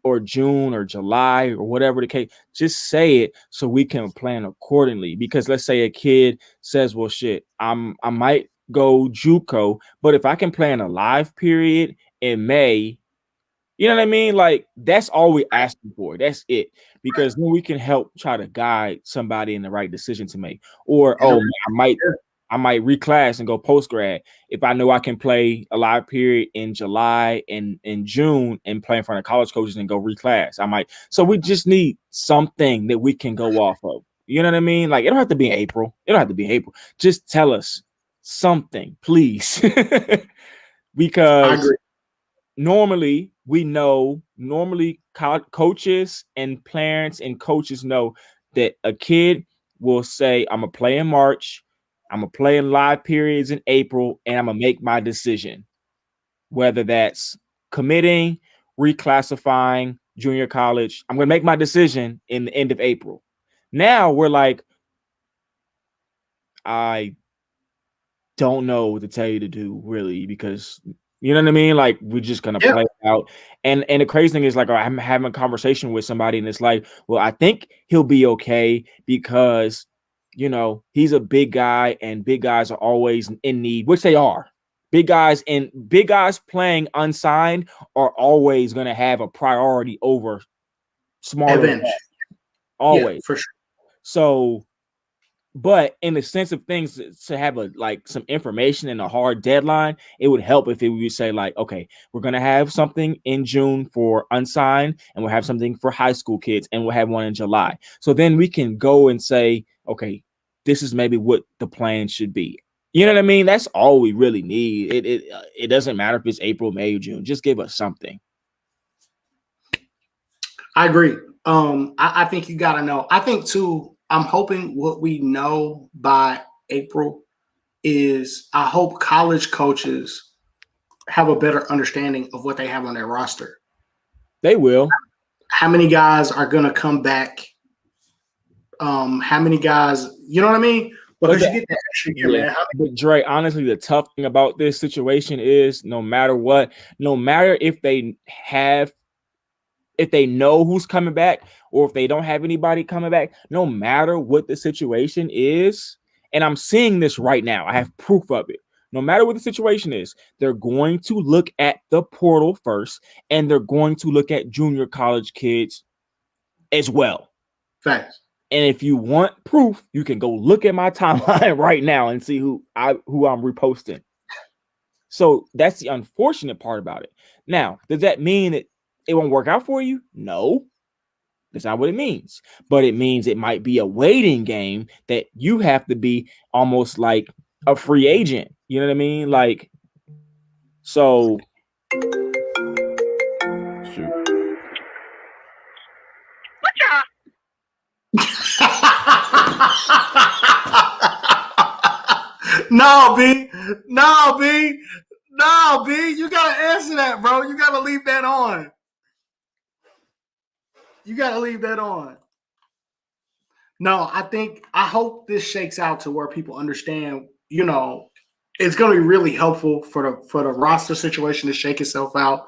or June or July or whatever the case, just say it so we can plan accordingly. Because let's say a kid says, well, shit, I might go JUCO, but if I can plan a live period in May, you know what I mean? Like, that's all we're asking for. That's it. Because then we can help try to guide somebody in the right decision to make. Or, I might reclass and go post grad if I know I can play a live period in July and in June and play in front of college coaches and go reclass. I might. So we just need something that we can go off of. You know what I mean? Like, it don't have to be April. It don't have to be April. Just tell us something, please. Because normally coaches and parents and coaches know that a kid will say, I'm going to play in March. I'm going to play in live periods in April, and I'm going to make my decision, whether that's committing, reclassifying, junior college. I'm going to make my decision in the end of April. Now we're like, I don't know what to tell you to do, really, because you know what I mean? Like, we're just going to play it out. And the crazy thing is, like, I'm having a conversation with somebody, and it's like, well, I think he'll be okay because – you know, he's a big guy, and big guys are always in need, which they are. Big guys playing unsigned are always going to have a priority over smaller. Always. Yeah, for sure. So, but in the sense of things, to have some information and a hard deadline, it would help if we say, like, okay, we're going to have something in June for unsigned, and we'll have something for high school kids, and we'll have one in July. So then we can go and say, okay, this is maybe what the plan should be. You know what I mean? That's all we really need. It doesn't matter if it's April, May, or June. Just give us something. I agree. I think you got to know. I think, too, I'm hoping what we know by April is I hope college coaches have a better understanding of what they have on their roster. They will. How many guys are going to come back? How many guys, you know what I mean? Because you get that extra year, man. But Dre, honestly, the tough thing about this situation is no matter what, no matter if they know who's coming back or if they don't have anybody coming back, no matter what the situation is, and I'm seeing this right now, I have proof of it. No matter what the situation is, they're going to look at the portal first, and they're going to look at junior college kids as well. Facts. And if you want proof, you can go look at my timeline right now and see who I'm reposting. So that's the unfortunate part about it. Now, does that mean that it won't work out for you? No, that's not what it means. But it means it might be a waiting game that you have to be almost like a free agent. You know what I mean? Like, so. Shoot. No, B. No, B. No, B. You gotta answer that, bro. You gotta leave that on. You gotta leave that on. No, I hope this shakes out to where people understand, you know, it's gonna be really helpful for the roster situation to shake itself out.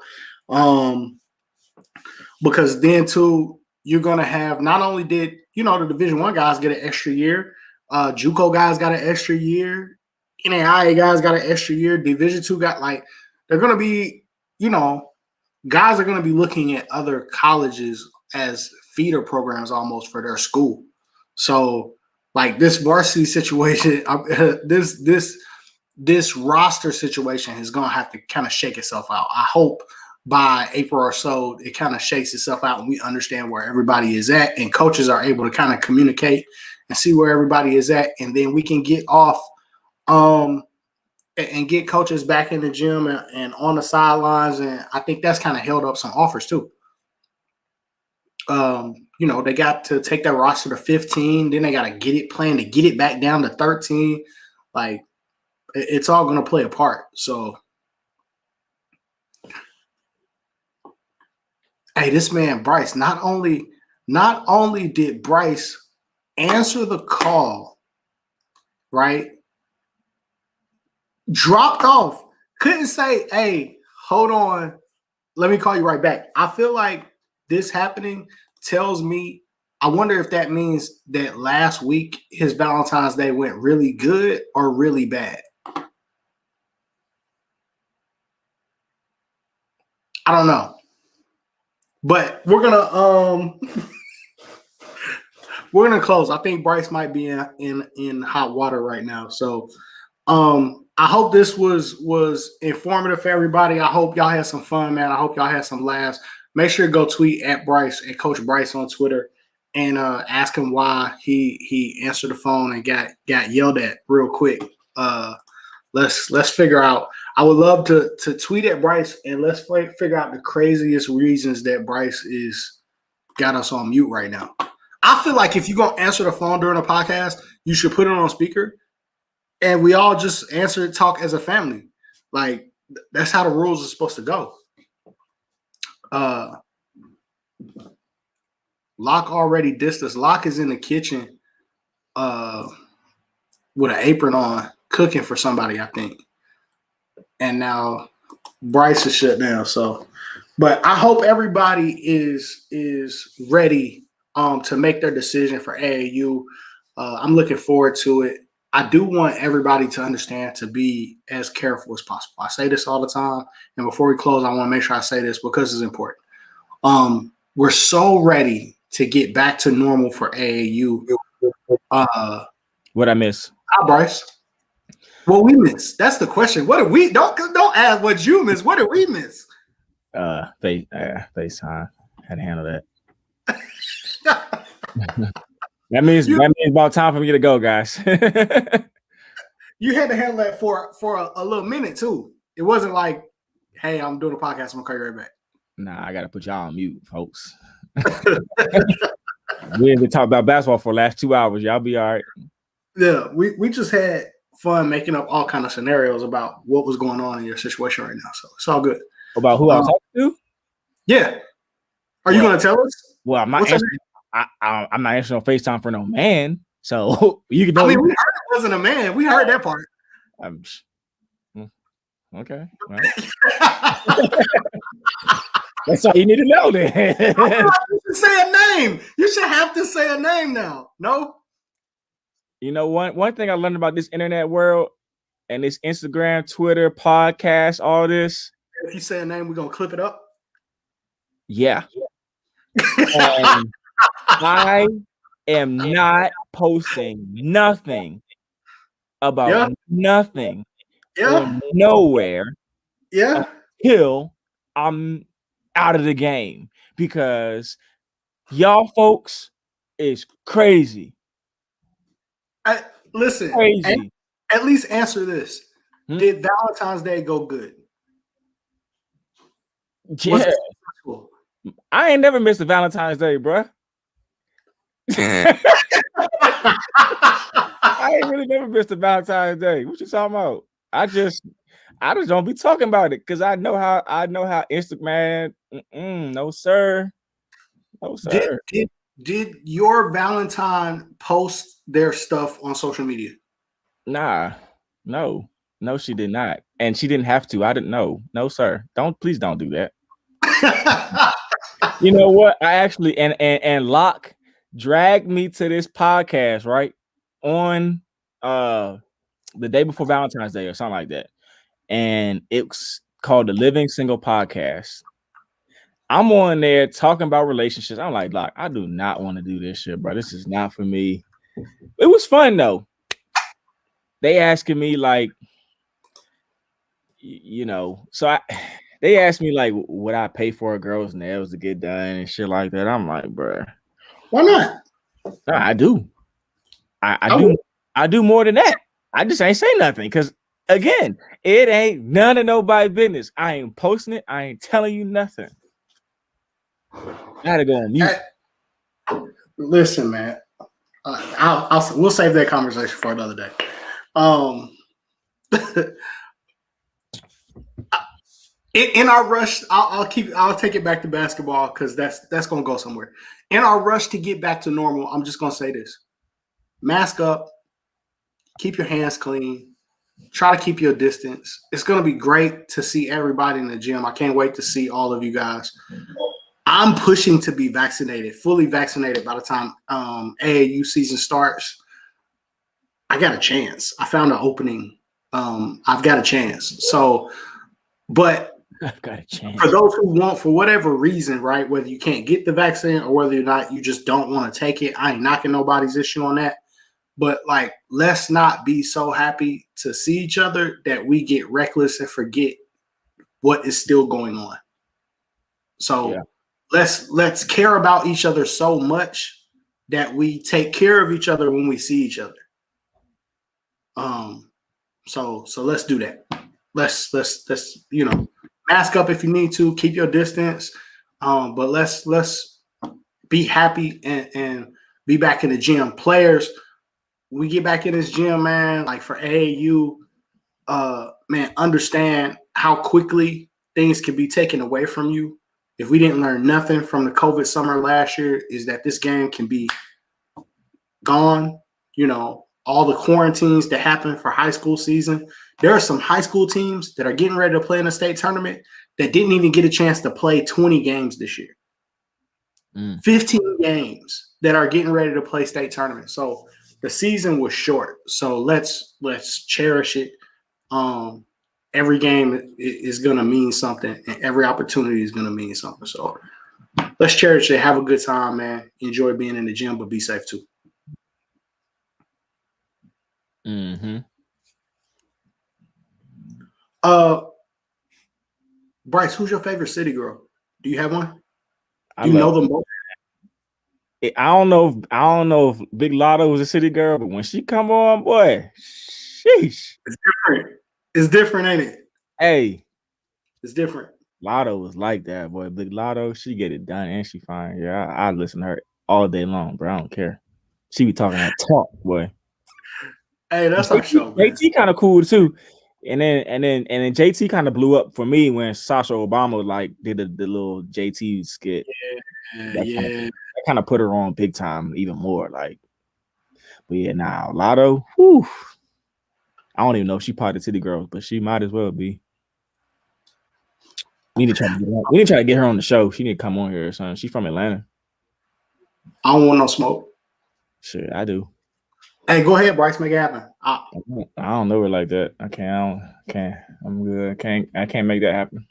Because then too, you're gonna have not only did, you know, the Division I guys get an extra year, JUCO guys got an extra year, NAIA guys got an extra year, Division II got like they're gonna be, you know, guys are gonna be looking at other colleges as feeder programs almost for their school. So like this varsity situation, this roster situation is gonna have to kind of shake itself out. I hope by April or so, it kind of shakes itself out and we understand where everybody is at and coaches are able to kind of communicate and see where everybody is at. And then we can get off and get coaches back in the gym and on the sidelines. And I think that's kind of held up some offers too. You know, they got to take that roster to 15. Then they got to get it back down to 13. Like it's all going to play a part. So, hey, this man Bryce. Not only did Bryce answer the call, right? Dropped off. Couldn't say, "Hey, hold on, let me call you right back." I feel like this happening tells me. I wonder if that means that last week his Valentine's Day went really good or really bad. I don't know. But we're gonna close. I think Bryce might be in hot water right now. So I hope this was informative for everybody. I hope y'all had some fun, man. I hope y'all had some laughs. Make sure to go tweet at Bryce and Coach Bryce on Twitter and ask him why he answered the phone and got yelled at real quick. Let's figure out. I would love to tweet at Bryce and let's figure out the craziest reasons that Bryce got us on mute right now. I feel like if you're going to answer the phone during a podcast, you should put it on speaker and we all just answer and talk as a family. Like, that's how the rules are supposed to go. Locke already dissed us. Locke is in the kitchen with an apron on, cooking for somebody, I think. And now Bryce is shut down. So, but I hope everybody is ready to make their decision for AAU. I'm looking forward to it. I do want everybody to understand to be as careful as possible. I say this all the time. And before we close, I want to make sure I say this because it's important. We're so ready to get back to normal for AAU. What I miss? Hi, Bryce. What we miss? That's the question. What did we don't ask what you miss? What did we miss? FaceTime. Had to handle that. That means about time for me to go, guys. You had to handle that for a little minute too. It wasn't like, hey, I'm doing a podcast, I'm gonna call you right back. Nah, I gotta put y'all on mute, folks. We didn't talk about basketball for the last 2 hours. Y'all be all right. Yeah, we just had fun making up all kind of scenarios about what was going on in your situation right now. So it's all good. About who I was talking to? Yeah. Are you gonna tell us? Well, I'm not answering. I'm not answering on FaceTime for no man. So you can. I mean, we heard it wasn't a man. We heard that part. Okay. Right. That's all you need to know then. You should say a name. You should have to say a name now. No? You know, one thing I learned about this internet world, and this Instagram, Twitter, podcast, all this. If you say a name, we're gonna clip it up. Yeah. And I am not posting nothing about nothing on nowhere until I'm out of the game, because y'all folks is crazy. Listen, Crazy. At least answer this. Did Valentine's Day go good? Yeah. I ain't never missed a Valentine's Day, bro. I ain't really never missed a Valentine's Day. What you talking about? I just don't be talking about it because I know how Instagram. No sir, no sir. Did your Valentine post their stuff on social media? Nah, no, she did not, and she didn't have to. I didn't know. No sir, please don't do that. You know what? I actually and Locke dragged me to this podcast right on the day before Valentine's Day or something like that. And it's called the Living Single Podcast. I'm on there talking about relationships. I'm like, I do not want to do this shit, bro. This is not for me. It was fun though. They asking me like, so they asked me like, would I pay for a girl's nails to get done and shit like that? I'm like, bro, why not? No, I do. I do more than that. I just ain't say nothing because, again, it ain't none of nobody's business. I ain't posting it. I ain't telling you nothing. I had to go on mute. Listen, man. We'll save that conversation for another day. In our rush, I'll take it back to basketball because that's gonna go somewhere. In our rush to get back to normal, I'm just gonna say this: mask up, keep your hands clean, try to keep your distance. It's gonna be great to see everybody in the gym. I can't wait to see all of you guys. I'm pushing to be vaccinated, fully vaccinated by the time AAU season starts. I got a chance. I found an opening. I've got a chance. So, but I've got a chance. For those who want, for whatever reason, right, whether you can't get the vaccine or whether or not you just don't want to take it, I ain't knocking nobody's issue on that. But like, let's not be so happy to see each other that we get reckless and forget what is still going on. So let's care about each other so much that we take care of each other when we see each other. So let's do that. Let's mask up if you need to, keep your distance. But let's be happy and be back in the gym. Players, we get back in this gym, man. Like for AAU, man, understand how quickly things can be taken away from you. If we didn't learn nothing from the COVID summer last year, is that this game can be gone. All the quarantines that happen for high school season. There are some high school teams that are getting ready to play in a state tournament that didn't even get a chance to play 20 games this year. 15 games that are getting ready to play state tournament. So the season was short. So let's cherish it. Every game is going to mean something, and every opportunity is going to mean something. So let's cherish it. Have a good time, man. Enjoy being in the gym, but be safe too. Mm-hmm. Bryce, who's your favorite city girl? Do you have one? Do you know them both? I don't know if Big Lotto was a city girl, but when she come on, boy, sheesh. It's different. It's different, ain't it? Hey. It's different. Lotto was like that, boy. Big Lotto, she get it done and she fine. Yeah, I listen to her all day long, bro. I don't care. She be talking that talk, boy. Hey, that's our show, man. JT kind of cool too. And then JT kind of blew up for me when Sasha Obama like did the little JT skit. That kind of put her on big time even more. Like, but yeah, now Lotto, whew, I don't even know if she part of the City Girls, but she might as well be. We need to try to get her on the show. She need to come on here or something. She's from Atlanta. I don't want no smoke. Shit, I do. Hey, go ahead, Bryce. Make it happen. I don't know it like that. I can't. I'm good. I can't make that happen.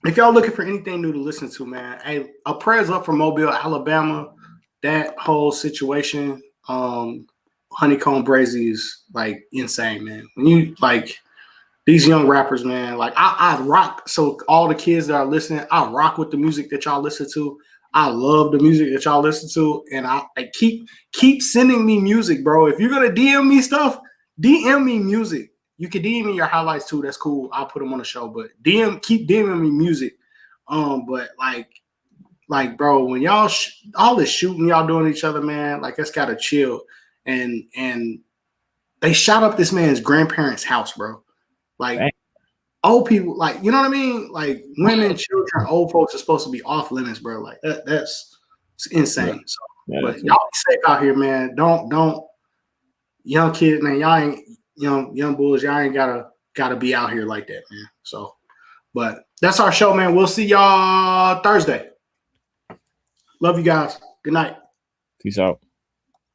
If y'all looking for anything new to listen to, man, hey, a prayers up for Mobile, Alabama. That whole situation, Honeycomb Brazy is like insane, man. When you like these young rappers, man, like I rock. So all the kids that are listening, I rock with the music that y'all listen to. I love the music that y'all listen to, and I keep sending me music, bro. If you're gonna DM me stuff, DM me music. You can DM me your highlights too. That's cool. I'll put them on the show. But keep DMing me music. But like, bro, when y'all all this shooting y'all doing each other, man, like that's gotta chill. And they shot up this man's grandparents' house, bro. Like Dang. old people, like you know what I mean? Like women, children, old folks are supposed to be off limits, bro. Like that's insane. So, but y'all be safe out here, man. Don't young kid, man. Y'all ain't young bulls. Y'all ain't gotta be out here like that, man. So, but that's our show, man. We'll see y'all Thursday. Love you guys. Good night. Peace out.